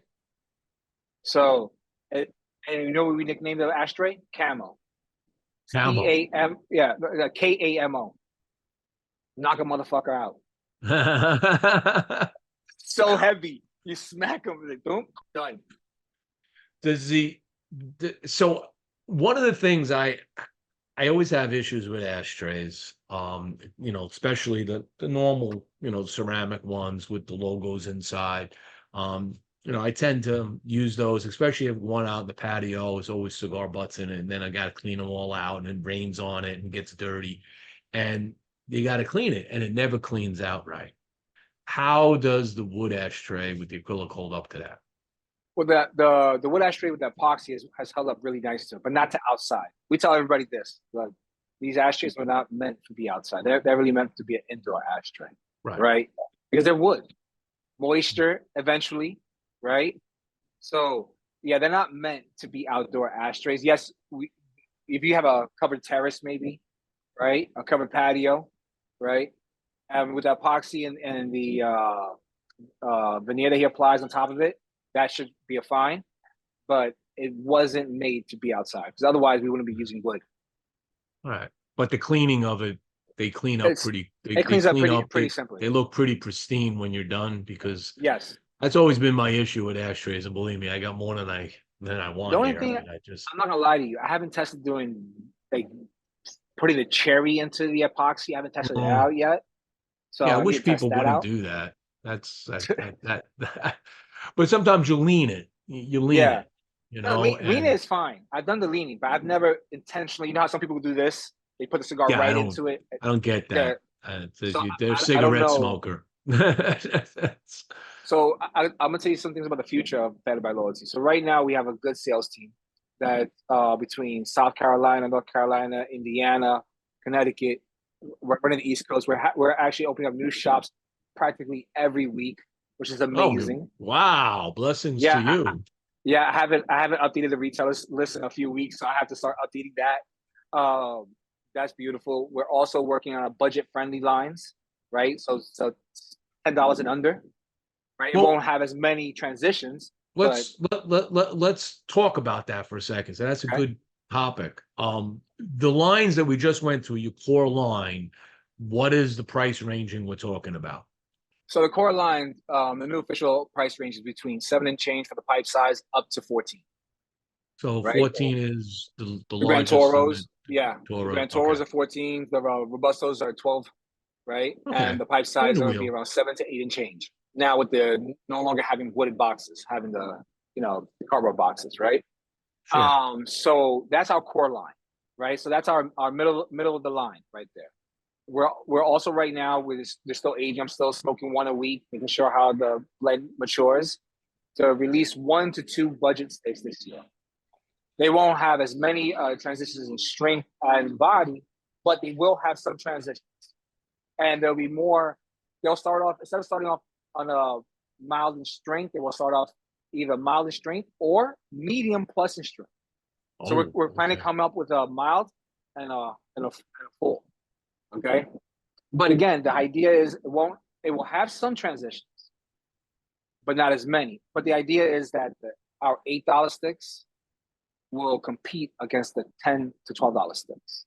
So, and you know what we nicknamed the ashtray? Camo. Camo. Yeah, KAMO. Knock a motherfucker out. So heavy. You smack him, like, boom, done. Does so one of the things I always have issues with ashtrays, especially the normal, ceramic ones with the logos inside. I tend to use those, especially if one out in the patio is always cigar butts in it, and then I got to clean them all out, and it rains on it and gets dirty, and you got to clean it, and it never cleans out right. How does the wood ashtray with the acrylic hold up to that? Well, the wood ashtray with the epoxy has held up really nice too, but not to outside. We tell everybody this: like, these ashtrays are not meant to be outside. They're really meant to be an indoor ashtray, Right. right? Because they're wood, moisture eventually, right? So yeah, they're not meant to be outdoor ashtrays. Yes, if you have a covered terrace, maybe, right, a covered patio, right, and with the epoxy and the veneer that he applies on top of it, that should be a fine. But it wasn't made to be outside, because otherwise we wouldn't be using wood. All right. But the cleaning of it, they clean up It's pretty, it they cleans up clean pretty up, pretty simply. they look pretty pristine when you're done, because Yes. that's always been my issue with ashtrays. And believe me, I got more than I The want only here. thing, And I just, I'm not gonna lie to you, I haven't tested doing, like, putting the cherry into the epoxy. I haven't tested it mm, out yet, so yeah, I I need wish to test people that wouldn't out. do that. That. But sometimes you lean it. You lean Yeah. it, No, leaning and is fine. I've done the leaning, but I've never intentionally. You know how some people do this? They put the cigar yeah, right into it. I don't get They're that. so They're a I don't cigarette know. smoker. So I'm gonna tell you some things about the future of Better by Loyalty. So right now we have a good sales team that between South Carolina, North Carolina, Indiana, Connecticut, we're running the East Coast. We're actually opening up new shops practically every week, which is Oh, amazing. wow. Blessings to Yeah, you. yeah. I haven't updated the retailers list in a few weeks, so I have to start updating that. That's beautiful. We're also working on a budget friendly lines, right? So $10 and under, right? It Well, won't have as many transitions, but let's talk about that for a second. So that's a okay. good topic. The lines that we just went through, your core line, what is the price ranging we're talking about? So the core line, the new official price range is between 7 and change for the pipe size up to 14, So right? 14 is the The Grand largest of the Toros, yeah. The Toro. Grand Okay. Toros are 14. The Robustos are 12, right? Okay. And the pipe They're in size the are going to be wheel. around 7 to 8 and change. Now with the no longer having wooded boxes, having the cardboard boxes, right? Sure. So that's our core line, right? So that's our middle of the line right there. We're also right now they're still aging. I'm still smoking one a week, making sure how the blend matures to release 1 to 2 budget sticks this year. They won't have as many transitions in strength and body, but they will have some transitions. And there'll be more. They'll start off, instead of starting off on a mild in strength, they will start off either mild in strength or medium plus in strength. So we're planning to come up with a mild and a full. Okay. But again, the idea is it will have some transitions, but not as many. But the idea is that our $8 sticks will compete against the $10 to $12 sticks.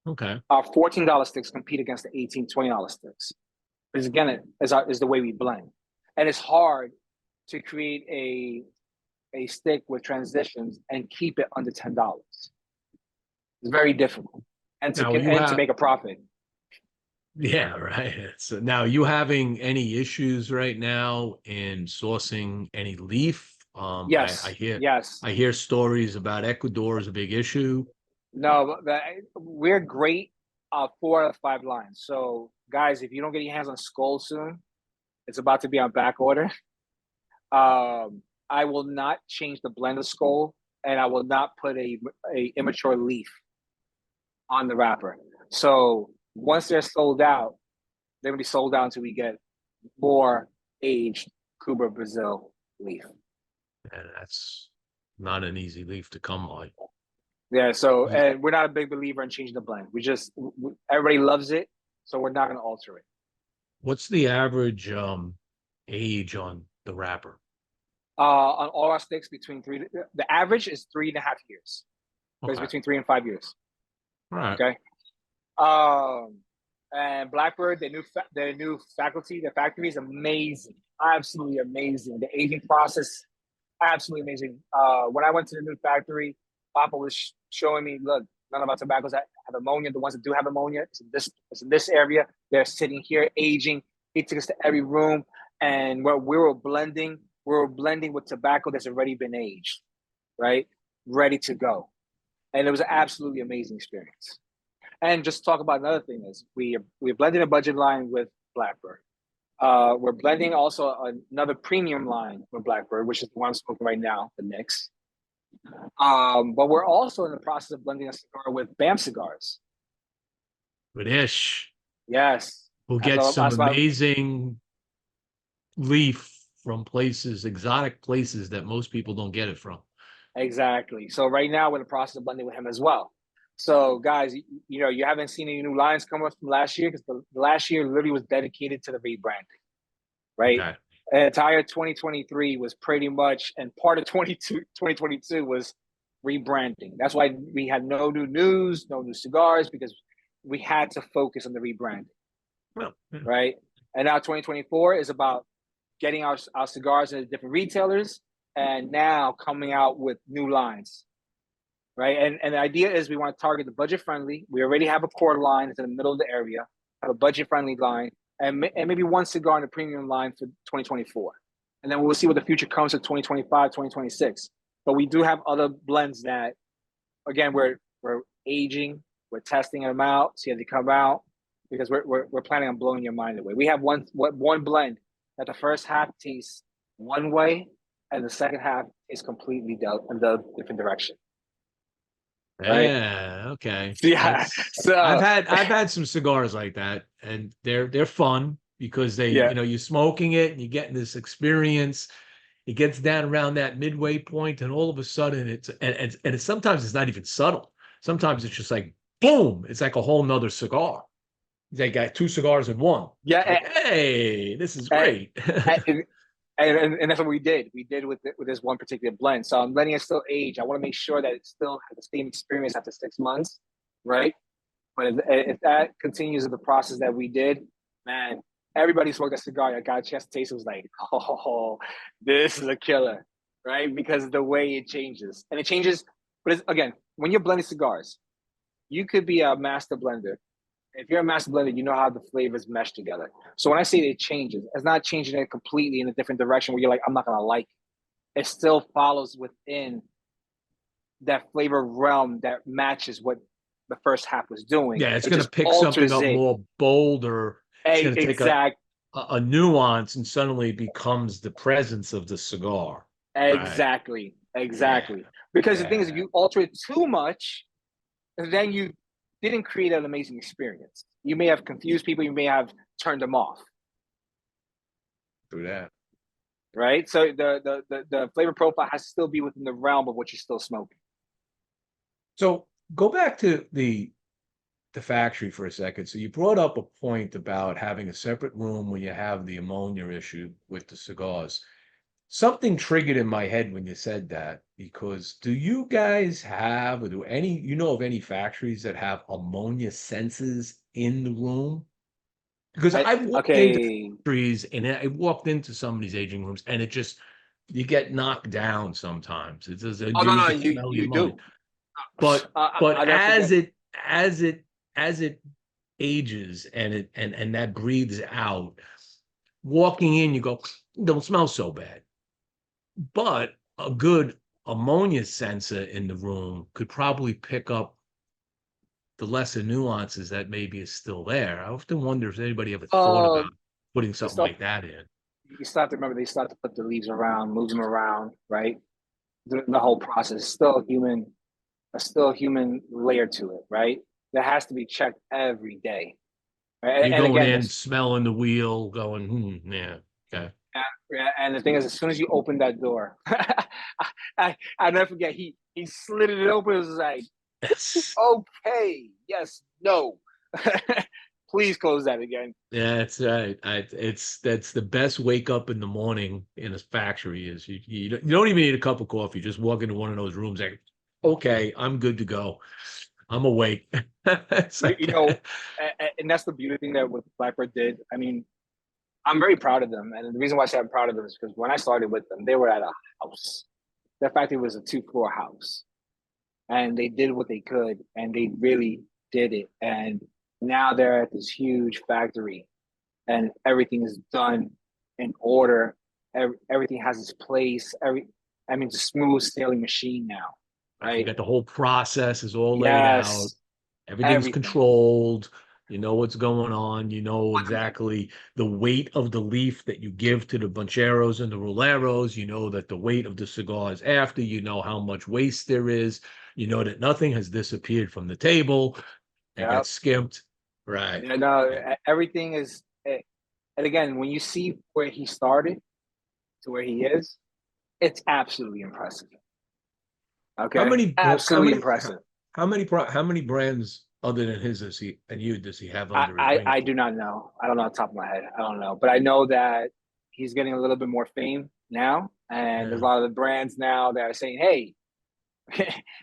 Okay. Our $14 sticks compete against the $18, $20 sticks. Because again, is the way we blend. And it's hard to create a stick with transitions and keep it under $10. It's very difficult. And to make a profit. Yeah, right. So now, you having any issues right now in sourcing any leaf? Yes. I hear stories about Ecuador is a big issue. No, we're great 4 out of 5 lines. So guys, if you don't get your hands on Skull soon, it's about to be on back order. I will not change the blend of Skull, and I will not put a immature leaf on the wrapper. So once they're sold out, they're gonna be sold out until we get more aged Cuba Brazil leaf. And that's not an easy leaf to come by. Yeah, so and we're not a big believer in changing the blend. Everybody loves it, so we're not going to alter it. What's the average age on the wrapper? On all our sticks, the average is 3.5 years. Okay. It's between 3 and 5 years. All right. Okay. And Blackbird, their new factory is amazing, absolutely amazing. The aging process, absolutely amazing. When I went to the new factory, Papa was showing me, look, none of our tobaccos have ammonia. The ones that do have ammonia, it's in this area. They're sitting here aging. He took us to every room, and we were blending with tobacco that's already been aged, right? Ready to go. And it was an absolutely amazing experience. And just talk about another thing is we're blending a budget line with Blackbird. We're blending also another premium line with Blackbird, which is the one I'm smoking right now, the Nix. But we're also in the process of blending a cigar with BAM Cigars. With Ish. Yes. We'll get some amazing leaf from exotic places that most people don't get it from. Exactly. So right now we're in the process of blending with him as well. So guys, you haven't seen any new lines come up from last year because the last year literally was dedicated to the rebranding, right? Okay. The entire 2023 was pretty much, and part of 2022 was rebranding. That's why we had no new news, no new cigars, because we had to focus on the rebranding, right? And now 2024 is about getting our cigars into different retailers and now coming out with new lines. Right. And the idea is we want to target the budget friendly. We already have a core line that's in the middle of the area, have a budget friendly line, and maybe one cigar in the premium line for 2024. And then we'll see what the future comes for 2025, 2026. But we do have other blends that, again, we're aging, we're testing them out, see how they come out, because we're planning on blowing your mind away. We have one blend that the first half tastes one way and the second half is completely dealt in the different direction. Right? Yeah. Okay. Yeah. So I've had some cigars like that, and they're fun because you're smoking it and you're getting this experience. It gets down around that midway point, and all of a sudden it's sometimes it's not even subtle. Sometimes it's just like boom. It's like a whole nother cigar. They got 2 cigars in one. Yeah. Like, hey, this is great. And that's what we did. We did with this one particular blend. So I'm letting it still age. I want to make sure that it still has the same experience after 6 months, right? But if that continues in the process that we did, man, everybody smoked a cigar. I got a chance to taste it, was like, oh, this is a killer, right? Because of the way it changes. And it changes, but again, when you're blending cigars, you could be a master blender. If you're a master blender, you know how the flavors mesh together. So when I say it changes, it's not changing it completely in a different direction where you're like, I'm not going to like it still follows within that flavor realm that matches what the first half was doing. Yeah, it's It going to just pick something alters up it. more bolder. It's going to take Exact, a nuance and suddenly becomes the presence of the cigar. Right. exactly, Yeah. exactly. Because the thing is, if Yeah. you alter it too much, then you didn't create an amazing experience. You may have confused people. You may have turned them off. Through that. Right. So the flavor profile has to still be within the realm of what you're still smoking. So go back to the factory for a second. So you brought up a point about having a separate room when you have the ammonia issue with the cigars. Something triggered in my head when you said that, because do you guys have, or do any, you know of any factories that have ammonia sensors in the room? Because I've walked into Okay. factories and I walked into some of these aging rooms and it just, you get knocked down sometimes. It's just, Oh no, you no, can smell the you ammonia. do. But I never forget. as it as it ages and and that breathes out, walking in, you go, don't smell so bad. But a good ammonia sensor in the room could probably pick up the lesser nuances that maybe is still there. I often wonder if anybody ever thought Uh, about putting they something start. like that in. You start to remember they start to put the leaves around, move them around, right? The whole process is still human, a still human layer to it, right? That has to be checked every day. Right? You're And going again, in, this smelling the wheel, going, yeah, okay. and the thing is, as soon as you open that door, I never forget. He slid it open. It was like, okay, yes, no, please close that again. Yeah, that's right. That's the best wake up in the morning in a factory is you don't even need a cup of coffee. Just walk into one of those rooms like, okay, I'm good to go. I'm awake. It's You, like you know, that. and that's the beauty thing that what Blackbird did. I mean, I'm very proud of them, and the reason why I say I'm proud of them is because when I started with them, they were at a house. Their factory was a 2-floor house, and they did what they could, and they really did it. And now they're at this huge factory, and everything is done in order. Everything has its place. I mean, it's a smooth sailing machine now, You right? got the whole process is all laid out. Yes, Everything's everything. controlled. You know what's going on. You know exactly the weight of the leaf that you give to the bancheros and the roleros. You know that the weight of the cigars after. You know how much waste there is. You know that nothing has disappeared from the table and Yeah, got skimped. Right. you know, Yeah. everything is. And again, when you see where he started to where he is, it's absolutely impressive. How Okay, many how absolutely many impressive. how many brands other than his does he and you does he have under his wing? I do not know. I don't know off the top of my head. I don't know, but I know that he's getting a little bit more fame now, and there's Yeah. a lot of the brands now that are saying, "Hey,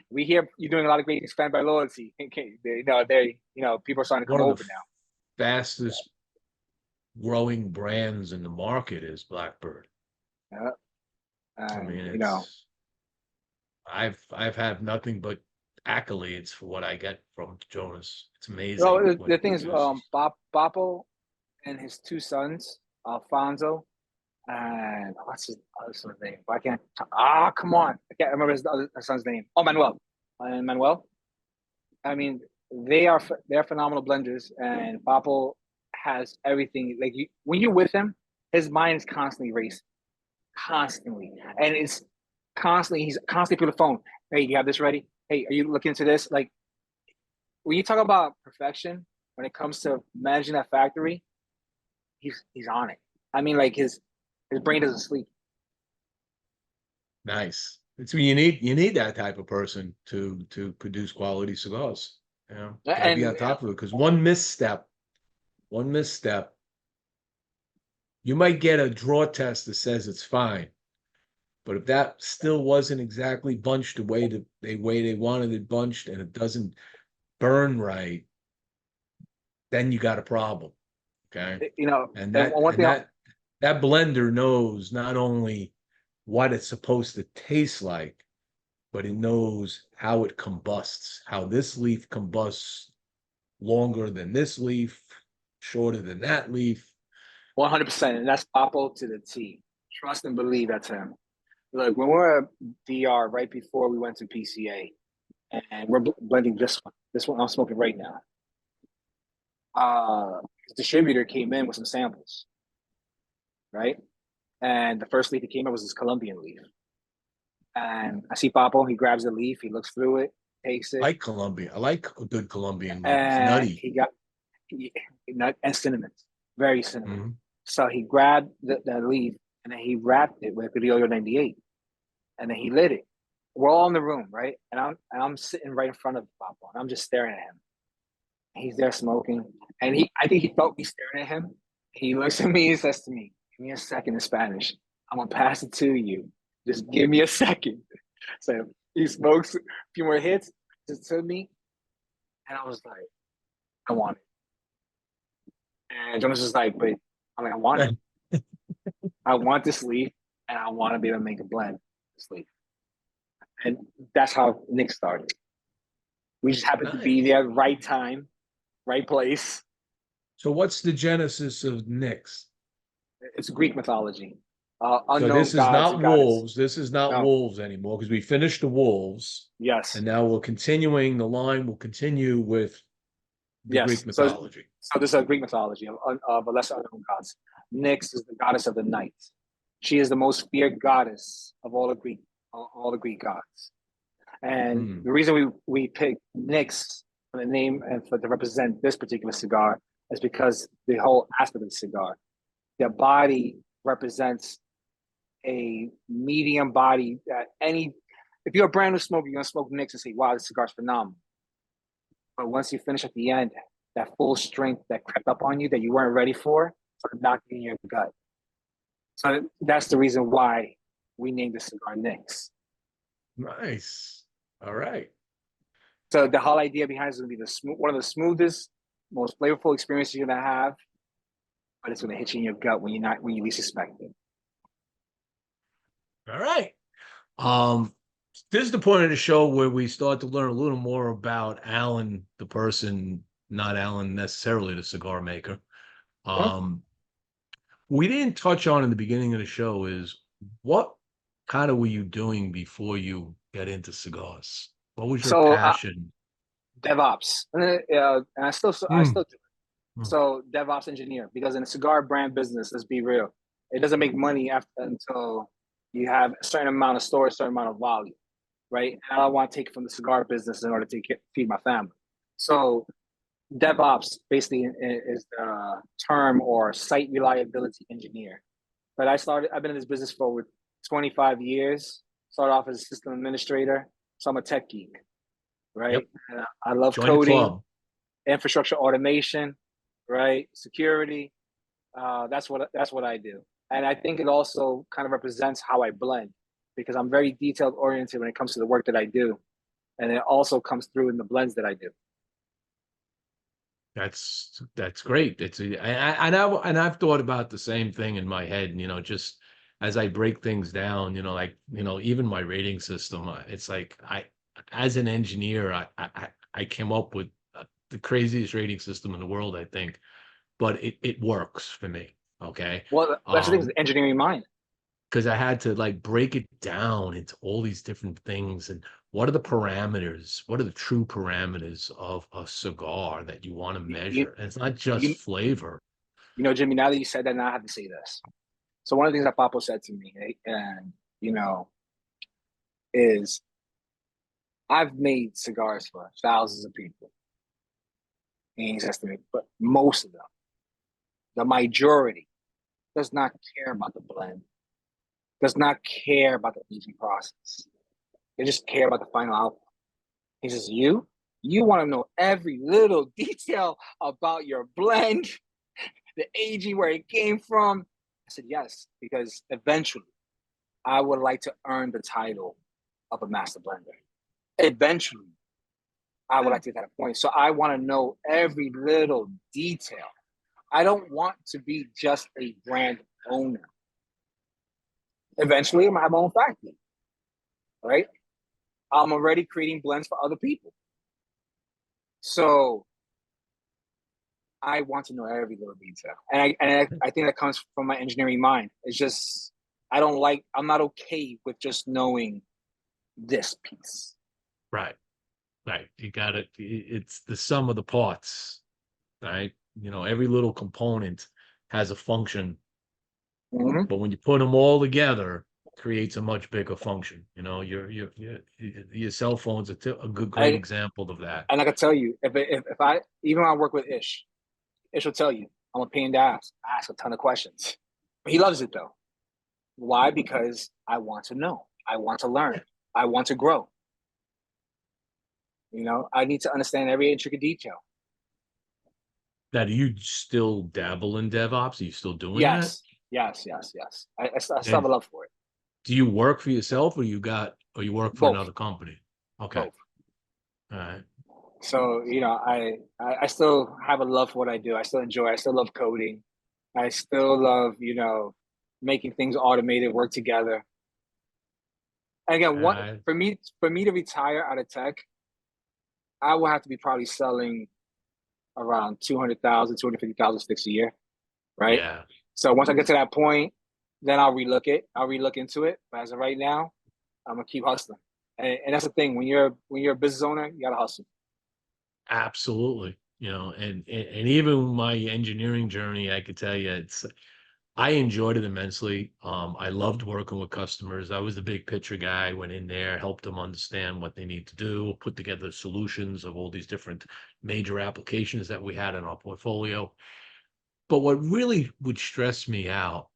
we hear you're doing a lot of great things fan by loyalty." People are starting to One come of the over now. fastest growing brands in the market is Blackbird. Yeah. I And mean, it's I've had nothing but accolades for what I get from Jonas. It's amazing what the he thing is, produces. Boppo and his two sons, Alfonso and what's his other name? I can't. Come on! I can't remember his son's name. Oh, Manuel. And Manuel. I mean, they're phenomenal blenders, and Papo has everything. Like when you're with him, his mind is constantly racing, constantly, and it's constantly. He's constantly through the phone. Hey, you have this ready? Hey, are you looking into this? Like when you talk about perfection, when it comes to managing that factory, he's on it. I mean, like his brain doesn't sleep. Nice. It's you need that type of person to produce quality cigars. You know, got to be And on top of it because one misstep, you might get a draw test that says it's fine. But if that still wasn't exactly bunched the way they wanted it bunched and it doesn't burn right, then you got a problem. Okay. And and that one and thing. that that blender knows not only what it's supposed to taste like, but it knows how it combusts, how this leaf combusts longer than this leaf, shorter than that leaf. 100%, and that's Oppo to the T. Trust and believe that's him. Look, when we're at DR right before we went to PCA, and we're blending this one I'm smoking right now. Distributor came in with some samples, right? And the first leaf that came in was this Colombian leaf. And I see Papo, he grabs the leaf, he looks through it, takes I it, like Colombia. I like a good Colombian leaf. It's and nutty. he got nut and cinnamon, very cinnamon. Mm-hmm. So he grabbed the leaf and then he wrapped it with Criollo 98, and then he lit it. We're all in the room, right? And I'm sitting right in front of Papo, and I'm just staring at him. He's there smoking, and I think he felt me staring at him. He looks at me and says to me, "Give me a second," in Spanish. "I'm gonna pass it to you. Just give me a second." So he smokes a few more hits to me, and I was like, "I want it." And Jonas was like, "But I'm like, I want it. I want this leaf, and I want to be able to make a blend this leaf." And that's how Nick started. We just happened to be there, right time, right place. So what's the genesis of Nyx? It's Greek mythology. So Unknown this is gods not and goddesses. wolves. This is not No. wolves anymore because we finished the wolves, Yes. and now we're continuing. The line will continue with the Yes. Greek mythology. So this is a Greek mythology of a lesser unknown gods. Nyx is the goddess of the night. She is the most feared goddess of all the Greek gods. And the reason we picked Nyx for the name and to represent this particular cigar is because the whole aspect of the cigar, their body represents a medium body that if you're a brand new smoker, you're gonna smoke Nyx and say, "Wow, this cigar's phenomenal." But once you finish at the end, that full strength that crept up on you that you weren't ready for started knocking in your gut. So that's the reason why we named the cigar Nyx. Nice. All right. So the whole idea behind it is going to be one of the smoothest, most flavorful experiences you're going to have, but it's going to hit you in your gut when you least expect it. All right. This is the point of the show where we start to learn a little more about Allen, the person, not Allen necessarily the cigar maker. We didn't touch on in the beginning of the show is what kind of were you doing before you get into cigars? What was your passion? DevOps, and I still do it. So DevOps engineer, because in the cigar brand business, let's be real, it doesn't make money until you have a certain amount of storage, a certain amount of volume, right? And I don't want to take it from the cigar business in order to feed my family. So DevOps basically is the term, or site reliability engineer. But I've been in this business for over 25 years. Started off as a system administrator, so I'm a tech geek, right? Yep. I love coding, infrastructure automation, right? Security. That's what I do. And I think it also kind of represents how I blend, because I'm very detailed oriented when it comes to the work that I do. And it also comes through in the blends that I do. That's great. And I've thought about the same thing in my head, just as I break things down, like, even my rating system, it's like as an engineer, I came up with the craziest rating system in the world, I think, but it works for me. Okay. Well, that's the thing, is the engineering mind. Because I had to like break it down into all these different things, and what are the parameters? What are the true parameters of a cigar that you want to measure? And it's not just flavor. Jimmie, now that you said that, now I have to say this. So one of the things that Papo said to me, and is I've made cigars for thousands of people. And he says to me, but most of them, the majority, does not care about the blend, does not care about the aging process. They just care about the final output. He says, you want to know every little detail about your blend, the aging, where it came from. I said, yes, because eventually I would like to earn the title of a master blender. Eventually, I would like to get that point. So I want to know every little detail. I don't want to be just a brand owner. Eventually, I'm going to have my own factory, right? I'm already creating blends for other people. So I want to know every little detail. And I think that comes from my engineering mind. It's just, I'm not okay with just knowing this piece. Right. Right. You got it. It's the sum of the parts, right? You know, every little component has a function, Mhm. but when you put them all together, it creates a much bigger function. You know, your cell phone's a good, great And example of that. and I can tell you, if I even when I work with Ish will tell you I'm a pain in the ass. I ask a ton of questions. He loves it though. Why? Because I want to know. I want to learn. I want to grow. You know, I need to understand every intricate detail. Now, do you still dabble in DevOps? Are you still doing that? Yes, yes. I still have And a love for it. do you work for yourself, or you work for Both, another company? Okay. both. All right. So you know, I still have a love for what I do. I still enjoy. I still love coding. I still love making things automated, work together. And again, All what right. for me to retire out of tech, I will have to be probably selling around 200,000, 250,000 sticks a year, right? Yeah. So once I get to that point, then I'll relook it. I'll relook into it. But as of right now, I'm gonna keep hustling. And that's the thing. When you're a business owner, you gotta hustle. Absolutely. You know, and even my engineering journey, I could tell you, I enjoyed it immensely. I loved working with customers. I was the big picture guy, went in there, helped them understand what they need to do, put together solutions of all these different major applications that we had in our portfolio. But what really would stress me out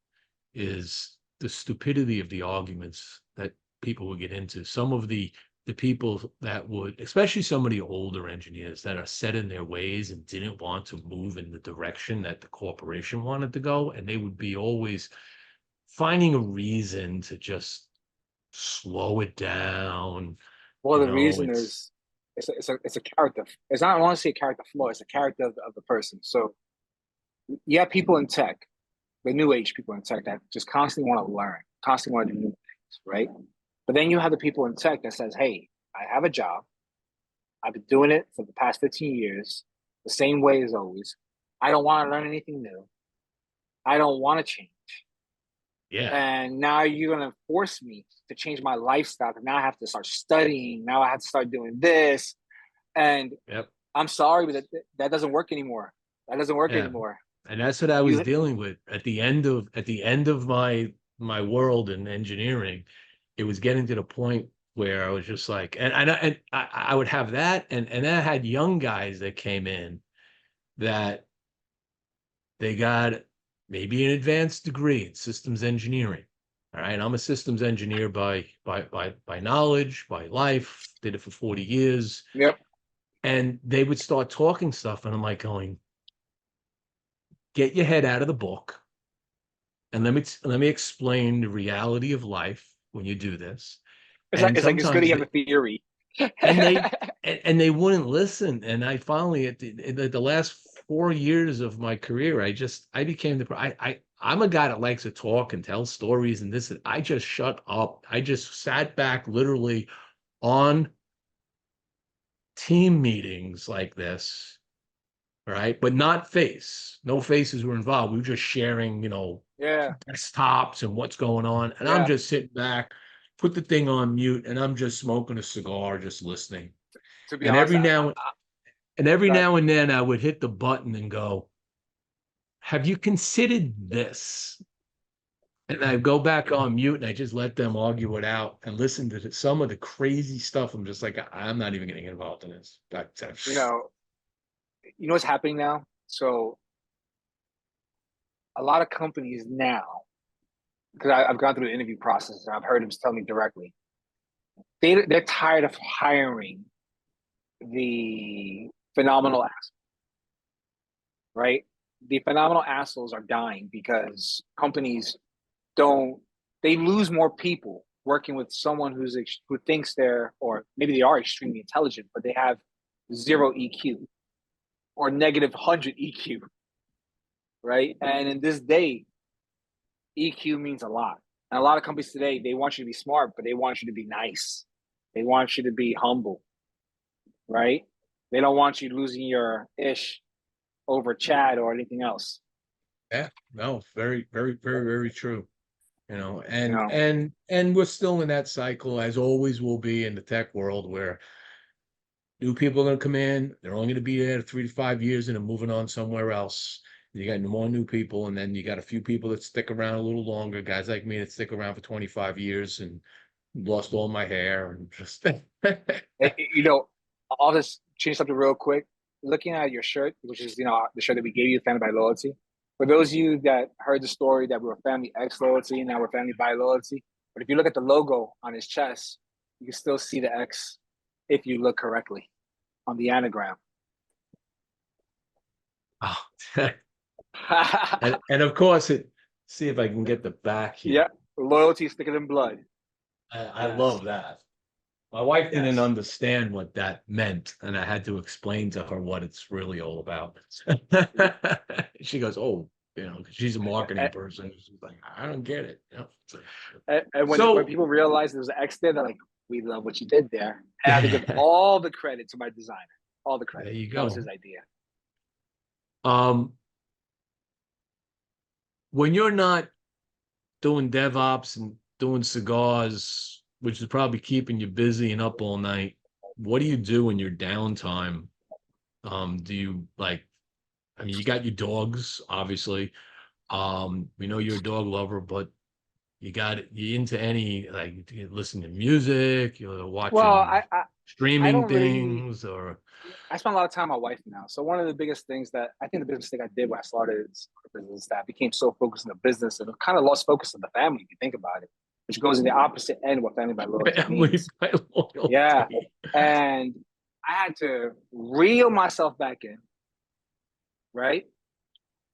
is the stupidity of the arguments that people would get into. Some of the people that would, especially some of the older engineers that are set in their ways and didn't want to move in the direction that the corporation wanted to go, and they would be always finding a reason to just slow it down. Well, You the know, reason it's is it's a character. It's not I want to say a character flaw. It's a character of the person. So you have people in tech, the new age people in tech that just constantly want to learn, constantly want to do new things, right? But then you have the people in tech that says, "Hey, I have a job. I've been doing it for the past 15 years, the same way as always. I don't want to learn anything new. I don't want to change. yeah, And now you're gonna force me to change my lifestyle. Now I have to start studying. Now I have to start doing this. And yep, I'm sorry, but that doesn't work anymore. That doesn't work yeah. anymore. And that's what I was You dealing with at the end of my world in engineering. It was getting to the point where I was just like, and I would have that, and then I had young guys that came in that they got maybe an advanced degree in systems engineering. All right, I'm a systems engineer by knowledge, by life. Did it for 40 years, yep. and they would start talking stuff, and I'm like going, get your head out of the book and let me explain the reality of life when you do this. And It's like it's good sometimes you have a theory. and they and they wouldn't listen. And I finally at the last 4 years of my career, I became I'm a guy that likes to talk and tell stories and this. And I just shut up. I just sat back literally on team meetings like this, right? But not face. No faces were involved. We were just sharing, Yeah, desktops and what's going on. And I'm yeah. just sitting back, put the thing on mute, and I'm just smoking a cigar, just listening. To be And honest, every that now and then I would hit the button and go, have you considered this? And I go back on mute and I just let them argue it out and listen to some of the crazy stuff. I'm just like, I'm not even getting involved in this. you know, you know what's happening now. So a lot of companies now, because I've gone through the interview process and I've heard them tell me directly, they're tired of hiring the phenomenal assholes, right? The phenomenal assholes are dying because companies don't they lose more people working with someone who thinks they're or maybe they are extremely intelligent, but they have zero EQ or negative 100 EQ, right? And in this day, EQ means a lot. And a lot of companies today, they want you to be smart, but they want you to be nice. They want you to be humble, right? They don't want you losing your ish over chat or anything else. Yeah, no, very, very, very, very true. you know, You know, and we're still in that cycle, as always will be in the tech world, where new people are going to come in. They're only going to be there 3 to 5 years, and they're moving on somewhere else. You got more new people, and then you got a few people that stick around a little longer. Guys like me that stick around for 25 years and lost all my hair and just. you know, I'll just change something real quick. Looking at your shirt, which is the shirt that we gave you, Family by Loyalty. For those of you that heard the story that we were Family X Loyalty and now we're Family by Loyalty, but if you look at the logo on his chest, you can still see the X if you look correctly on the anagram. Oh. and of course see if I can get the back here. Yeah, loyalty is thicker than blood. I Yes. love that. My wife didn't Yes. understand what that meant, and I had to explain to her what it's really all about. She goes, "Oh, 'cause she's a marketing person." She's like, "I don't get it." And when So people realize there was an X there, they're like, "We love what you did there." I have to give all the credit to my designer. All the credit. there you That was go. his idea. When you're not doing DevOps and doing cigars, which is probably keeping you busy and up all night, what do you do in your downtime? Do you like, I mean, you got your dogs, obviously. We know you're a dog lover, but you into any, like, you listen to music, you're Well, watching I streaming don't really. things, or I spend a lot of time with my wife now. So one of the biggest things that I think the biggest mistake I did when I started this business is that I became so focused on the business and kind of lost focus on the family. If you think about it, which goes in the opposite end of what Family by Loyalty family means. by loyalty. Yeah, and I had to reel myself back in, right,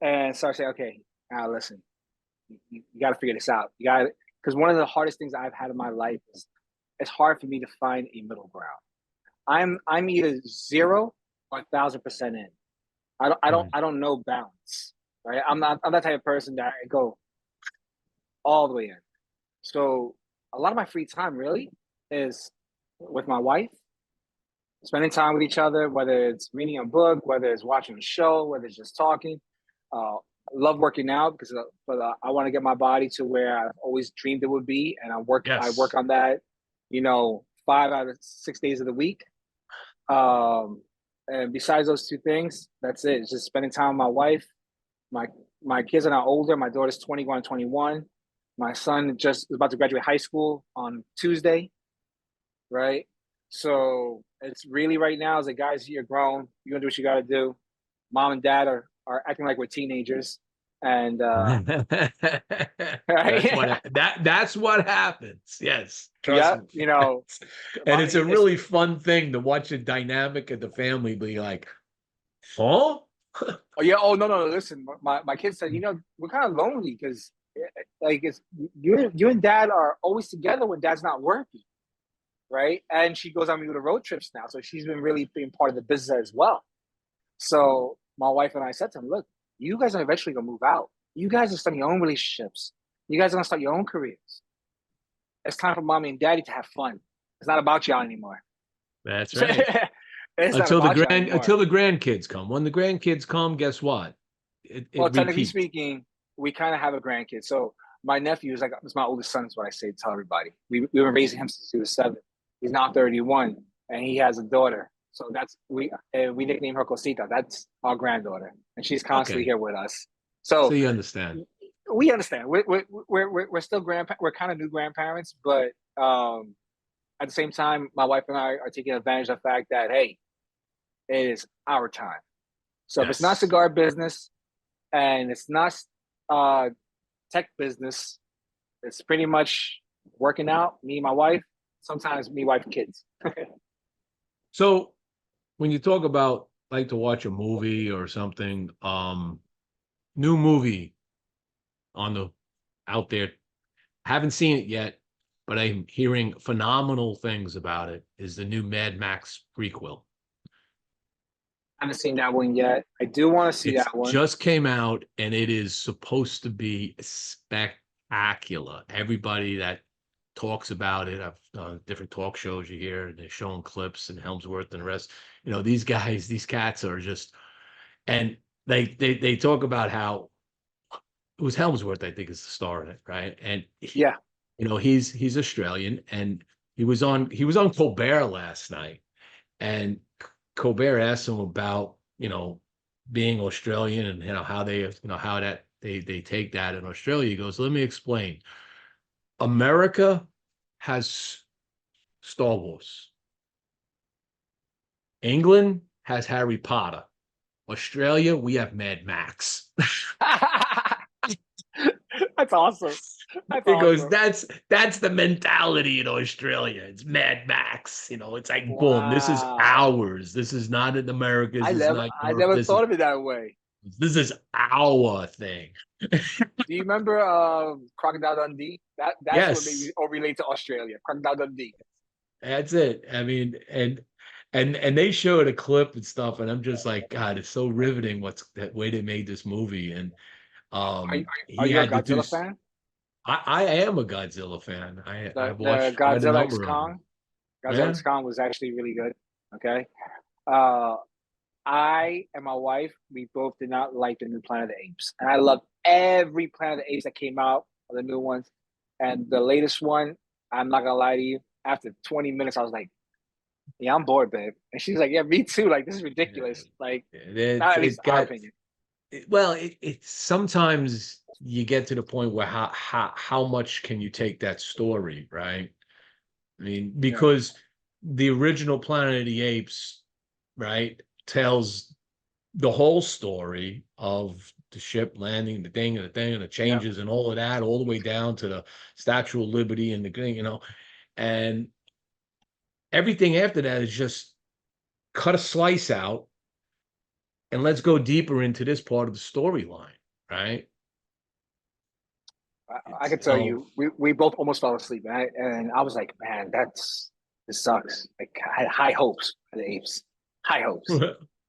and start saying, okay, now listen, you got to figure this out. You got because one of the hardest things I've had in my life is it's hard for me to find a middle ground. I'm either 0 or 1,000% in. I don't know balance, right? I'm that type of person that I go all the way in. So a lot of my free time really is with my wife, spending time with each other, whether it's reading a book, whether it's watching a show, whether it's just talking. I love working out because I want to get my body to where I've always dreamed it would be, and I work Yes. on that, 5 out of 6 days of the week. And besides those two things, that's it. It's just spending time with my wife. My kids are now older. My daughter's 20, going 21. My son just is about to graduate high school on Tuesday, right? So it's really right now is like, guys, you're grown. You're gonna do what you gotta do. Mom and dad are acting like we're teenagers. And right? That's what happens. Yes, trust Yeah, me. And it's a it's really fun thing to watch the dynamic of the family be like, huh? oh yeah, oh no, listen, my kid said, we're kind of lonely because like it's you and dad are always together when dad's not working, right? And she goes on me with the road trips now, so she's been really being part of the business as well. So my wife and I said to him, look, you guys are eventually gonna move out. You guys are starting your own relationships. You guys are gonna start your own careers. It's time for mommy and daddy to have fun. It's not about y'all anymore. That's right. It's not about y'all anymore. Until the grandkids come. When the grandkids come, guess what? Well, It technically repeats. speaking, we kind of have a grandkid. So my nephew is my oldest son, is what I say to tell everybody. We've been raising him since he was 7. He's now 31, and he has a daughter. So that's we nickname her Cosita. That's our granddaughter, and she's constantly Okay. here with us. So So you understand. we understand. We're still we're kind of new grandparents, but at the same time, my wife and I are taking advantage of the fact that, hey, it is our time. So if it's not Yes. cigar business and it's not tech business, it's pretty much working out, me and my wife, sometimes me, wife, and kids. So when you talk about like to watch a movie or something, new movie on the out there, haven't seen it yet, but I'm hearing phenomenal things about it, is the new Mad Max prequel. I haven't seen that one yet. I do want to see It's that one. just came out and it is supposed to be spectacular. Everybody that talks about it, different talk shows you hear, they're showing clips and Helmsworth and the rest. These guys, these cats are just, and they talk about how it was Helmsworth, I think, is the star in it, right? And he, Yeah. he's Australian, and he was on Colbert last night, and Colbert asked him about being Australian and how they how that they take that in Australia. He goes, let me explain. America has Star Wars. England has Harry Potter. Australia, we have Mad Max. That's awesome. That's He goes, awesome. that's the mentality in Australia. It's Mad Max. It's like boom, this is Wow. ours. This is not in America's. This is not I Europe. never thought of it that way. This is our thing. Do you remember Crocodile Dundee? That's what made me Yes, relate to Australia. Crocodile Dundee. that's it. I mean, and they showed a clip and stuff, and I'm just like, God, it's so riveting. What's that way they made this movie? And Are he you a had to do. Godzilla fan? I am a Godzilla fan. I've The watched quite a Godzilla X number of them. Kong. Godzilla Yeah. X Kong was actually really good. Okay. Uh, I and my wife, we both did not like the new Planet of the Apes, and I loved every Planet of the Apes that came out, the new ones, and the latest one. I'm not gonna lie to you. After 20 minutes, I was like, "Yeah, I'm bored, babe," and she's like, "Yeah, me too. Like, this is ridiculous. Like, not at least It our got opinion." well. It sometimes you get to the point where how much can you take that story, right? I mean, Yeah, because the original Planet of the Apes, right, tells the whole story of the ship landing, and the yeah. changes and all of that, all the way down to the Statue of Liberty and the and everything after that is just cut a slice out and let's go deeper into this part of the storyline, right? I It's could tell you, we both almost fell asleep, and I was like, "Man, this sucks." Like, I had high hopes for the Apes, high hopes.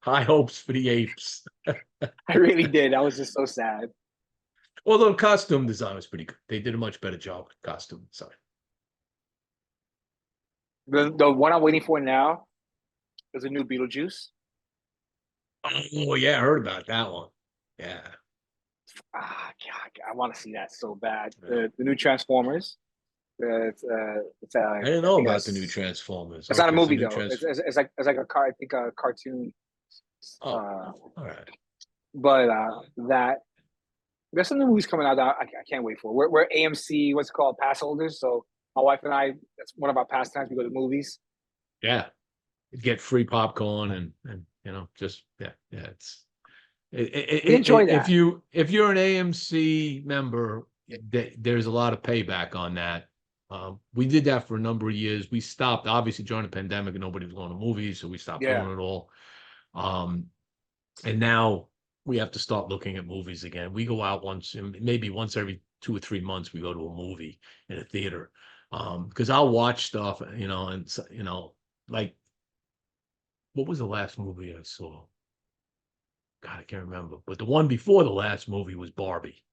high hopes for the apes. I really did. I was just so sad. Although costume design was pretty good. They did a much better job with costume design. The one I'm waiting for now is a new Beetlejuice. Oh yeah, I heard about that one. Yeah. God, I want to see that so bad. The new Transformers. I didn't I know think about the new Transformers. it's not a Okay, it's a movie new though. It's like a car. I think a cartoon. Oh, Uh, all right. but that there's some new movies coming out that I can't wait for. We're AMC, what's it called, pass holders. So my wife and I, that's one of our pastimes. We go to movies. Yeah. Get free popcorn and just yeah. We enjoy If that. you're an AMC member, there's a lot of payback on that. We did that for a number of years. We stopped obviously during the pandemic and nobody was going to movies, so we stopped Yeah. doing it all. And now we have to start looking at movies again. We go out maybe once every 2 or 3 months. We go to a movie in a theater because I'll watch stuff, and like what was the last movie I saw? God, I can't remember. But the one before the last movie was Barbie.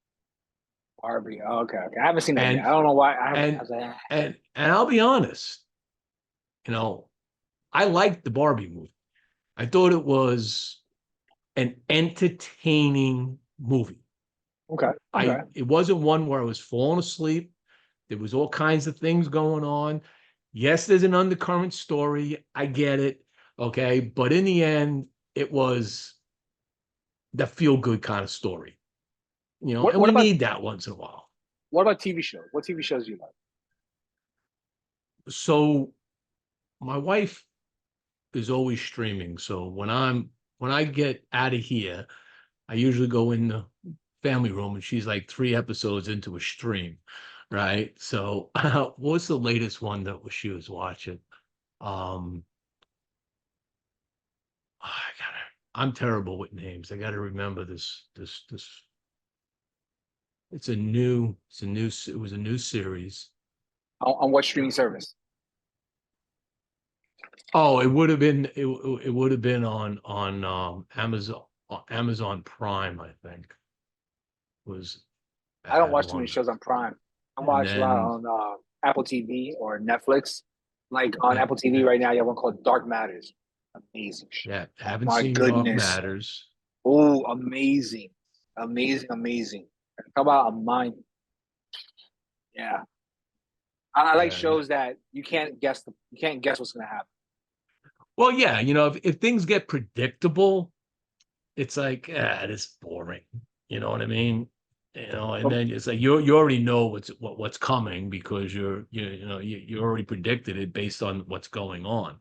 Barbie. Oh, okay. I haven't seen that yet. And I don't know why. I haven't. I and was like, and I'll be honest, I liked the Barbie movie. I thought it was an entertaining movie. okay. Okay. It wasn't one where I was falling asleep. There was all kinds of things going on. Yes, there's an undercurrent story. I get it. Okay. But in the end, it was the feel good kind of story, and What we about need that once in a while. TV shows? What TV shows do you like? So my wife is always streaming. So when I get out of here, I usually go in the family room and she's like 3 episodes into a stream, right? So what's the latest one that she was watching? I'm terrible with names. I gotta remember this. It was a new series. On what streaming service? Oh, it would have been on Amazon Prime, I think. Was I don't had watch too many one. shows on Prime. I And watch a lot then on Apple TV or Netflix. Like on yeah, Apple TV right now, you have one called Dark Matters. Amazing show. yeah, haven't My seen Dark goodness. Matters. Oh, amazing. Amazing, amazing. Talk about a mind. Yeah. I like Yeah. shows that you can't guess what's gonna happen. Well, yeah, if things get predictable, it's like, it is boring. You know what I mean? And But then it's like you already know what's coming because you already predicted it based on what's going on.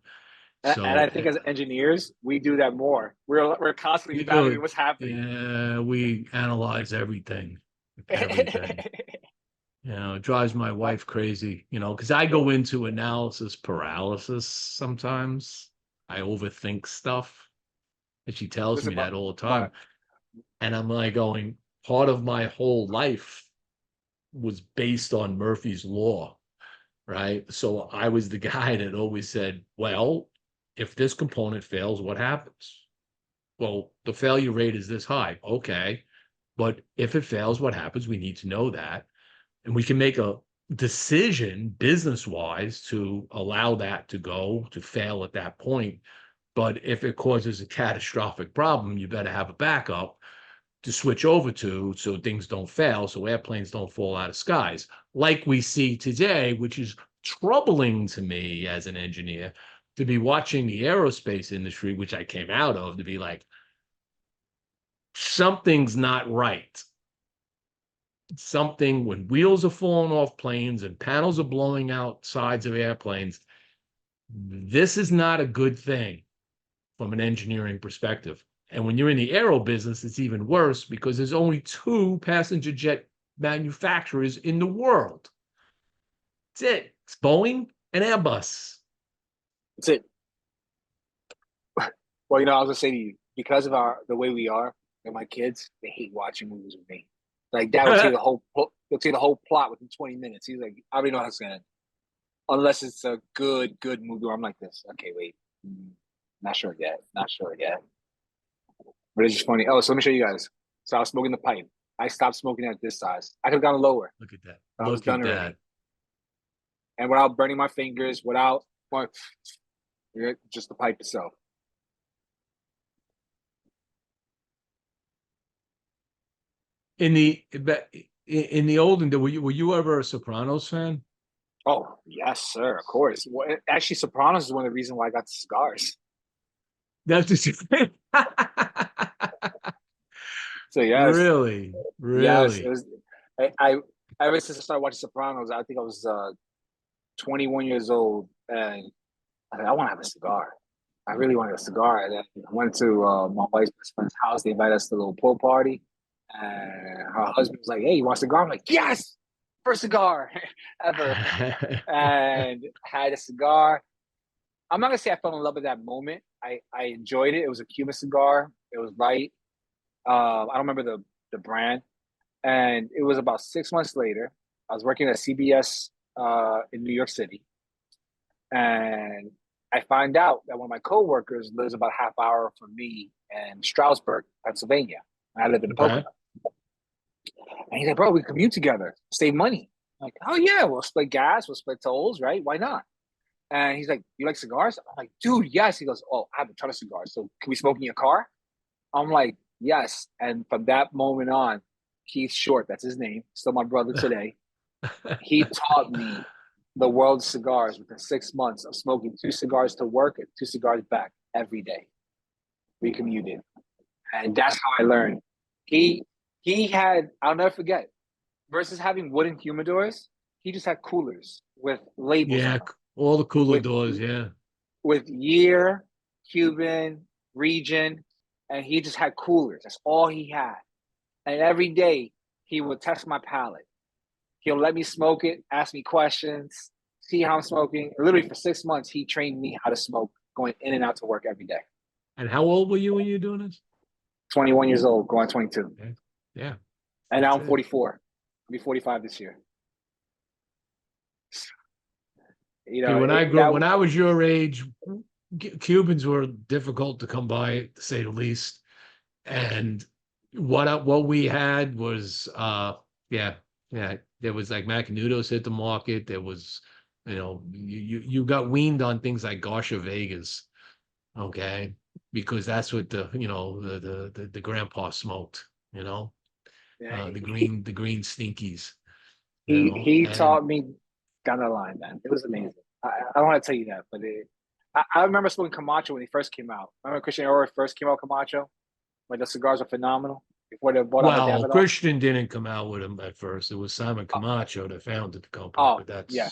and I So think as engineers, we do that more. We're constantly we do evaluating it. what's happening. Yeah, we analyze everything, everything. It drives my wife crazy, because I go into analysis paralysis sometimes. I overthink stuff. And she tells Listen, me that all the my time. And I'm like going, part of my whole life was based on Murphy's Law, right? So I was the guy that always said, well, if this component fails, what happens? Well, the failure rate is this high. Okay. But if it fails, what happens? We need to know that. And we can make a decision business wise to allow that to fail at that point. But if it causes a catastrophic problem, you better have a backup to switch over to so things don't fail, so airplanes don't fall out of skies, like we see today, which is troubling to me as an engineer to be watching the aerospace industry, which I came out of, to be like, something's not right. Something when wheels are falling off planes and panels are blowing out sides of airplanes, this is not a good thing from an engineering perspective. And when you're in the aero business, it's even worse because there's only two passenger jet manufacturers in the world. That's it. It's Boeing and Airbus. That's it. Well, I was gonna say to you, because of the way we are, and my kids, they hate watching movies with me. Like Dad will tell you they'll tell you the whole plot within 20 minutes. He's like, I already know how it's gonna end. Unless it's a good movie where I'm like this. Okay, wait. Not sure yet. Not sure yet. But it's just funny. Oh, so let me show you guys. So I was smoking the pipe. I stopped smoking at this size. I could have gone lower. Look at that. But I was Look at done already. that. And without burning my fingers, without just the pipe itself. In the olden days, were you ever a Sopranos fan? Oh, yes, sir. Of course. Well, actually, Sopranos is one of the reasons why I got the cigars. That's just So yes, really, yes, it really. was. I ever since I started watching Sopranos, I think I was 21 years old, and I want to have a cigar. I really wanted a cigar. And then I went to my wife's best friend's house. They invited us to a little pool party, and her husband was like, "Hey, you want a cigar?" I'm like, "Yes, first cigar ever," and had a cigar. I'm not gonna say I fell in love with that moment. I enjoyed it. It was a Cuban cigar. It was light. I don't remember the brand. And it was about 6 months later. I was working at CBS in New York City, and I find out that one of my coworkers lives about a half hour from me in Stroudsburg, Pennsylvania. I live in the Okay. Pocono. And he's like, "Bro, we commute together, save money." I'm like, "Oh yeah, we'll split gas, we'll split tolls, right? Why not?" And he's like, "You like cigars?" I'm like, "Dude, yes." He goes, "Oh, I have a ton of cigars. So can we smoke in your car?" I'm like, "Yes." And from that moment on, Keith Short, that's his name, still my brother today. He taught me the world of cigars within 6 months of smoking 2 cigars to work and 2 cigars back every day. We commuted. And that's how I learned. He had, I'll never forget, versus having wooden humidors, he just had coolers with labels on Yeah, them. all the cooler With doors. Yeah. with year, Cuban, region, and he just had coolers. That's all he had. And every day he would test my palate. He'll let me smoke it, ask me questions, see how I'm smoking. Literally for 6 months, he trained me how to smoke, going in and out to work every day. And how old were you when you were doing this? 21 years old, going 22. Okay. Yeah, And now that's I'm it. 44. I'll be 45 this year. See, That when I was your age, Cubans were difficult to come by, to say the least. And what we had was, yeah, yeah. There was like Macanudos hit the market. There was, you got weaned on things like Garsha Vegas, okay, because that's what the grandpa smoked, you know. Yeah, the green stinkies, he and taught me down the line, man. It was amazing. I don't want to tell you that, but I remember smoking Camacho when he first came out. Remember Christian Aurora first came out Camacho when the cigars were phenomenal before they bought out the well, Davidoff. Christian didn't come out with them at first. It was Simon Camacho that founded the company, Oh, but yeah.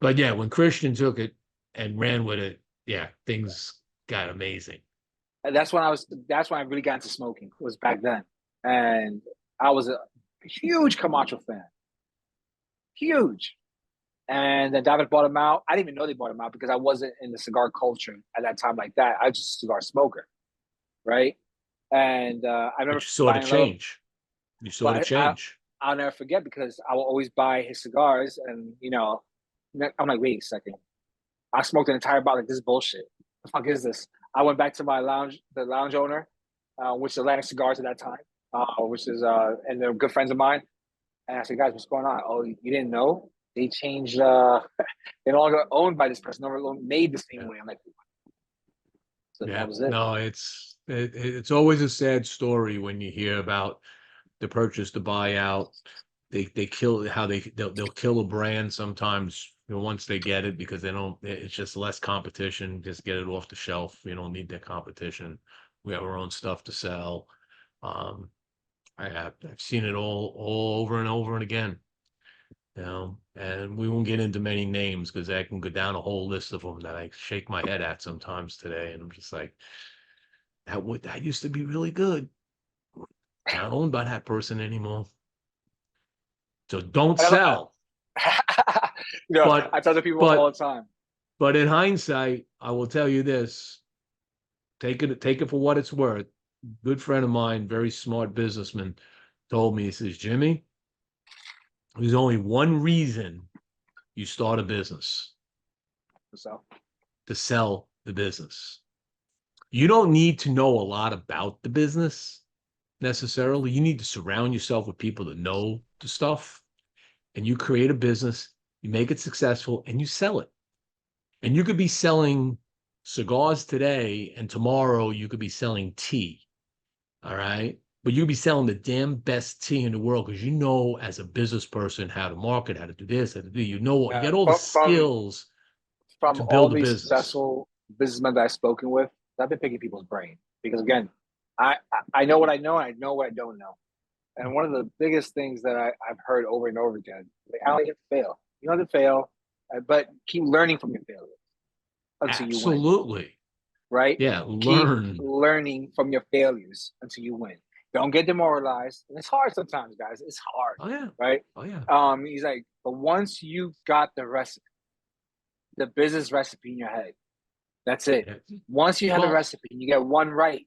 yeah, when Christian took it and ran with it, yeah, things got amazing. And that's when I really got into smoking, was back then. And I was a huge Camacho fan. Huge. And then David bought him out. I didn't even know they bought him out because I wasn't in the cigar culture at that time like that. I was just a cigar smoker, right? And I But remember you saw the buying a little, change. You saw the but change. I'll never forget because I will always buy his cigars, and I'm like, wait a second, I smoked an entire bottle. Like, this is bullshit. The fuck is this? I went back to the lounge owner, which is Atlantic Cigars at that time, and they're good friends of mine. And I said, guys, what's going on? Oh, you didn't know? They changed. They're no longer owned by this person. No longer made the same Yeah. way. I'm like, so Yeah, that was it. no, it's always a sad story when you hear about the purchase, the buyout. They kill how they'll kill a brand sometimes, once they get it, because they don't. It's just less competition. Just get it off the shelf. You don't need that competition. We have our own stuff to sell. Um, I've seen it all over and over and again. And we won't get into many names because I can go down a whole list of them that I shake my head at sometimes today, and I'm just like, that used to be really good. Not owned by that person anymore. So don't sell. But I tell the people all but the time. but in hindsight, I will tell you this. Take it for what it's worth. Good friend of mine, very smart businessman, told me, he says, Jimmie, there's only one reason you start a business: So to sell the business. You don't need to know a lot about the business necessarily. You need to surround yourself with people that know the stuff, and you create a business, you make it successful, and you sell it. And you could be selling cigars today, and tomorrow you could be selling tea. All right. But you could be selling the damn best tea in the world because as a business person, how to market, how to do this, how to do, you got all the skills from to all build a these business. successful businessmen that I've spoken with, I've been picking people's brain because again, I know what I know and I know what I don't know. And one of the biggest things that I've heard over and over again, like, I don't have to fail. You don't have to fail, but keep learning from your failures until you win. Absolutely. Right? Yeah. Keep Learn. learning from your failures until you win. Don't get demoralized. And it's hard sometimes, guys. It's hard. Oh, yeah. Right? Oh, yeah. He's like, but once you got the recipe, the business recipe in your head, that's it. Yeah. Once you have the Well, recipe and you get one right,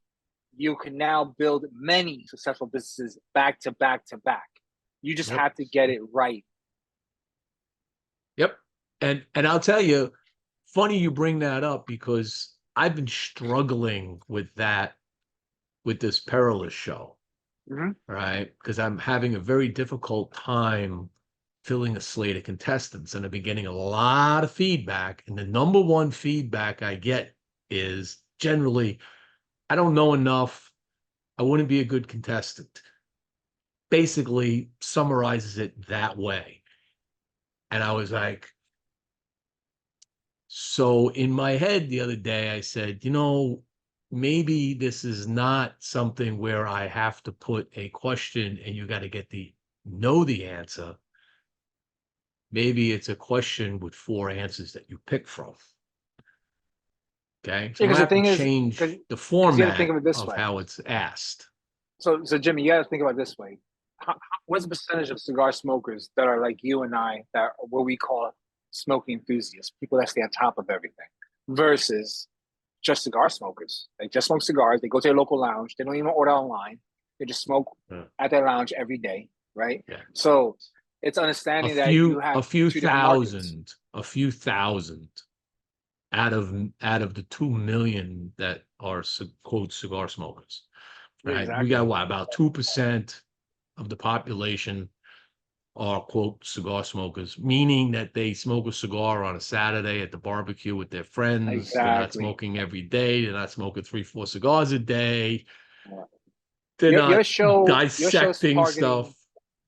you can now build many successful businesses back to back to back. You just yep. have to get it right. Yep. And I'll tell you, funny you bring that up because I've been struggling with that with this perilous show. Mm-hmm. Right? Because I'm having a very difficult time filling a slate of contestants, and I've been getting a lot of feedback. And the number one feedback I get is generally, I don't know enough. I wouldn't be a good contestant. Basically summarizes it that way. And I was like, so in my head the other day, I said, maybe this is not something where I have to put a question and you got to know the answer. Maybe it's a question with 4 answers that you pick from. Okay. So I Because the have to thing is, change the because you got to think format of it this of way. how it's asked. So Jimmie, you got to think about it this way. What's the percentage of cigar smokers that are like you and I, that are what we call smoking enthusiasts, people that stay on top of everything, versus just cigar smokers? They just smoke cigars. They go to their local lounge. They don't even order online. They just smoke at their lounge every day, right? Yeah. So it's understanding that you have a few two different markets. thousand out of the 2 million that are quote cigar smokers. Right. Exactly. We got what, about 2% of the population are quote cigar smokers, meaning that they smoke a cigar on a Saturday at the barbecue with their friends. Exactly. They're not smoking every day. They're not smoking 3-4 cigars a day. Yeah. they're your not show's dissecting targeting. stuff.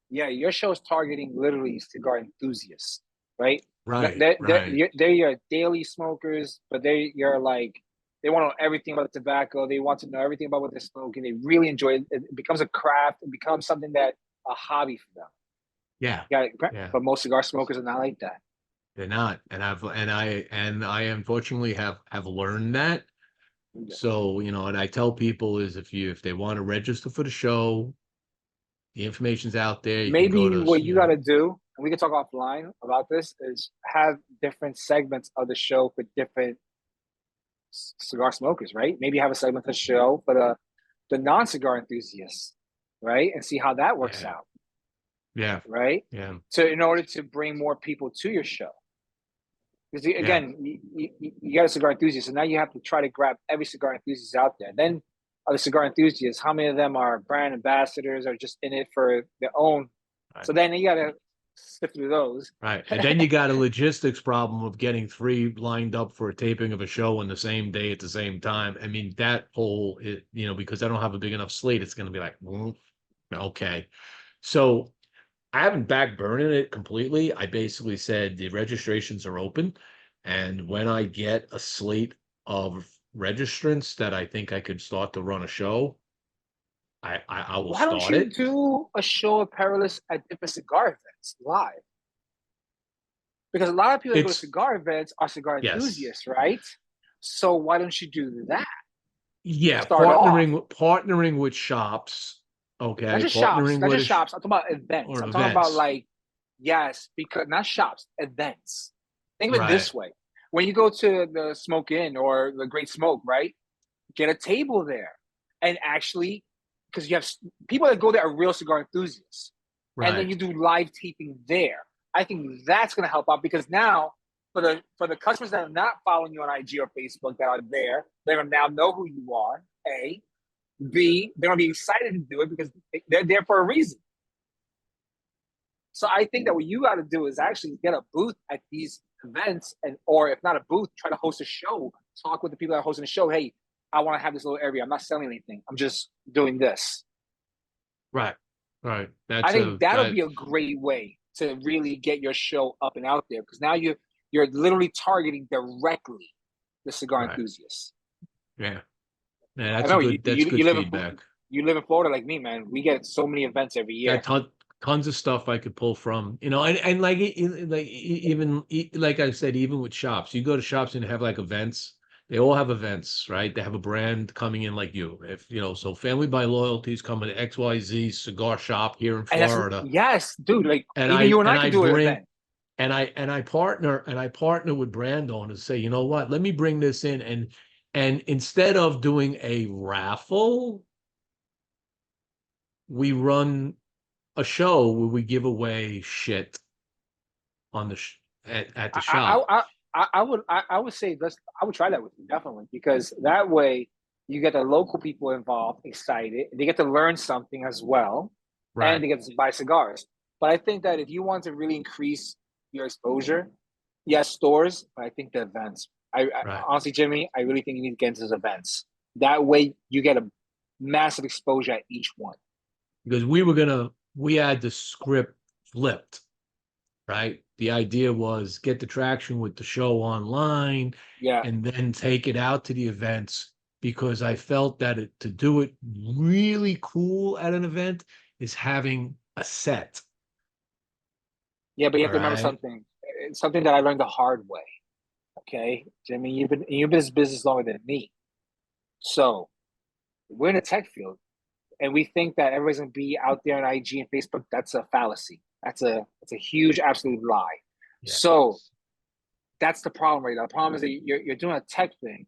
Yeah, your show's targeting literally cigar enthusiasts, right? Right, They're right. they're your daily smokers, but you're like they want to know everything about tobacco. They want to know everything about what they're smoking. They really enjoy it. It becomes a craft. It becomes something that a hobby for them. Yeah, Yeah, yeah. but most cigar smokers are not like that. They're not, and I unfortunately have learned that. Yeah. So, and I tell people is if they want to register for the show, the information's out there. You can go Maybe to, what you got to do, and we can talk offline about this, is have different segments of the show for different cigar smokers, right? Maybe have a segment of the show for the non-cigar enthusiasts, right? And see how that works yeah, out, yeah, right? yeah, So in order to bring more people to your show. Because yeah. again, you got a cigar enthusiast, and now you have to try to grab every cigar enthusiast out there. Then the cigar enthusiasts, how many of them are brand ambassadors or just in it for their own? Right, So then you got to sift through those. right. And then you got a logistics problem of getting three lined up for a taping of a show on the same day at the same time. I mean, that whole, because I don't have a big enough slate, it's going to be like, okay. So I haven't back burning it completely. I basically said the registrations are open. And when I get a slate of registrants that I think I could start to run a show, I will Why don't start you it. do a show of Perilous at different cigar events live? Because a lot of people that go to It's cigar events are cigar yes. enthusiasts, right? So why don't you do that to Yeah, start off? partnering with shops, Not okay, just shops, partnering not with just shops. I'm talking about events. or I'm talking about events. like, yes, because not shops, events. Think of it Right, this way: when you go to the Smoke Inn or the Great Smoke, right? Get a table there, and actually, because you have people that go there are real cigar enthusiasts, and then right, you do live taping there. I think that's going to help out because now for the customers that are not following you on IG or Facebook that are there, they're going to now know who you are. A, B, they're going to be excited to do it because they're there for a reason. So I think that what you got to do is actually get a booth at these events, and or if not a booth, try to host a show. Talk with the people that are hosting the show. Hey, I want to have this little area. I'm not selling anything. I'm just doing this. right, right. I That's think that'll that be a great way to really get your show up and out there because now you're literally targeting directly the cigar right. enthusiasts. Yeah. Yeah, I that's a know good that's good feedback. you live in Florida like me, man. We get so many events every Got year. tons of stuff I could pull from, and like even like I said, even with shops, you go to shops and have like events. They all have events, right? They have a brand coming in like you. If so Family by Loyalty is coming to XYZ cigar shop here in And that's Florida. yes, dude. Like And even I you and and I I could do an bring event. and I partner with brand owners, say, you know what, let me bring this in and instead of doing a raffle, we run a show where we give away shit on at the I shop. I I would say I would try that with you definitely because that way you get the local people involved, excited, they get to learn something as well, and Right, they get to buy cigars. But I think that if you want to really increase your exposure, yes, stores, but I think the events. I right. honestly, Jimmie, I really think you need to get into those events. That way you get a massive exposure at each one. Because we had the script flipped, right? The idea was get the traction with the show online Yeah. and then take it out to the events because I felt that to do it really cool at an event is having a set. Yeah, but you All have to remember right. something. It's something that I learned the hard way. Okay, Jimmie, you've been in this business longer than me. So we're in a tech field, and we think that everybody's gonna be out there on IG and Facebook. That's a fallacy. That's a huge absolute lie. Yeah. So that's the problem right now. The problem is that you're doing a tech thing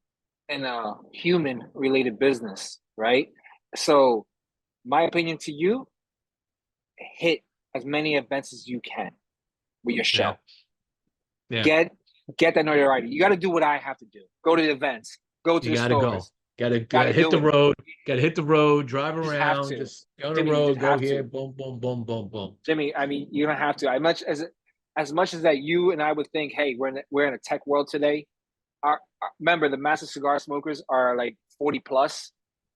in a human related business, right? So my opinion to you, hit as many events as you can with your Yeah. show. Yeah. Get get that notoriety. You got to do what I have to do. Go to the events. Go to You the gotta go. stores. Got Gotta to hit do the it. road. Gotta hit the road, drive You just have around, to, just go on the Jimmie. You road, just go have here, to, boom, boom, boom, boom, boom. Jimmie. I mean, you don't have to. As much as that, you and I would think, hey, we're in a tech world today. Remember, the massive cigar smokers are like 40 plus.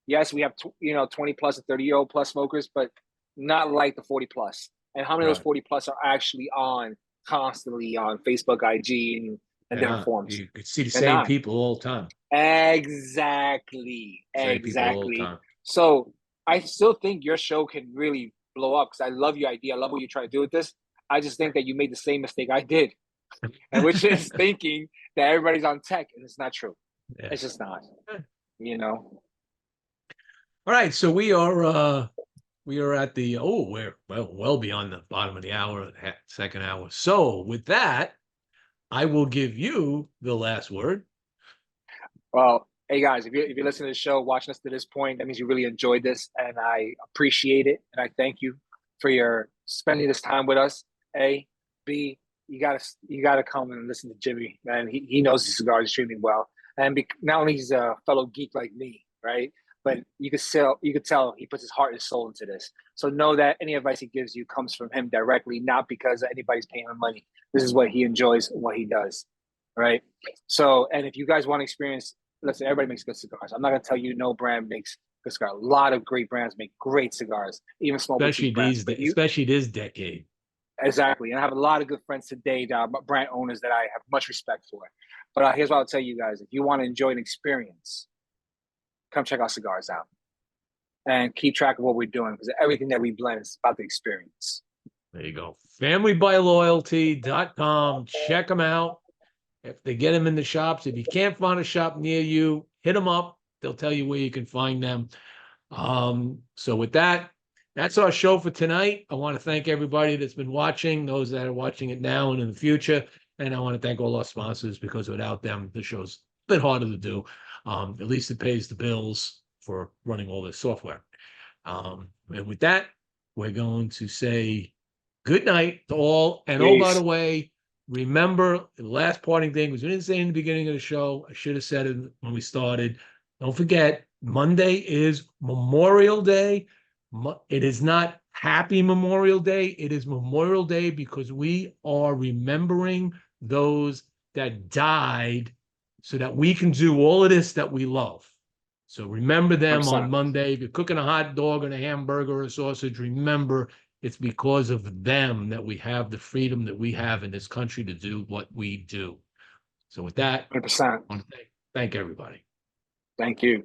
Yes, we have 20 plus and 30-year-old plus smokers, but not like the 40 plus. And how many of those Right. 40 plus are actually constantly on Facebook, IG, and They're different not. forums? You could see the They're same not. people all the time. Exactly. Same people all the Exactly. time. So I still think your show can really blow up because I love your idea. I love what you're trying to do with this. I just think that you made the same mistake I did, and which is thinking that everybody's on tech, and it's not true. Yeah. It's just not. All right, so we are at the we're well beyond the bottom of the hour, second hour. So with that, I will give you the last word. Well, hey guys, if you're listening to the show, watching us to this point, that means you really enjoyed this, and I appreciate it, and I thank you for your spending this time with us. A, B, you gotta come and listen to Jimmie, man. He knows his cigars extremely well, and not only he's a fellow geek like me, right? But you could tell he puts his heart and soul into this. So know that any advice he gives you comes from him directly, not because anybody's paying him money. This is what he enjoys, what he does, right? So, and if you guys want to experience, listen, everybody makes good cigars. I'm not gonna tell you no brand makes good cigars. A lot of great brands make great cigars, even small boutique brands. Especially this decade. Exactly. And I have a lot of good friends today that are brand owners that I have much respect for. But here's what I'll tell you guys. If you want to enjoy an experience, come check our cigars out and keep track of what we're doing because everything that we blend is about the experience. There you go. FamilyBuyLoyalty.com. Check them out. If they get them in the shops, if you can't find a shop near you, hit them up. They'll tell you where you can find them. So with that, that's our show for tonight. I want to thank everybody that's been watching, those that are watching it now and in the future. And I want to thank all our sponsors because without them, the show's a bit harder to do. At least it pays the bills for running all this software. And with that, we're going to say good night to all. And Peace. oh, by the way, remember the last parting thing was we didn't say in the beginning of the show. I should have said it when we started. Don't forget, Monday is Memorial Day. It is not Happy Memorial Day. It is Memorial Day because we are remembering those that died so that we can do all of this that we love. So remember them 100%. on Monday. If you're cooking a hot dog and a hamburger or a sausage, remember it's because of them that we have the freedom that we have in this country to do what we do. So with that, 100%. I want to thank everybody. Thank you.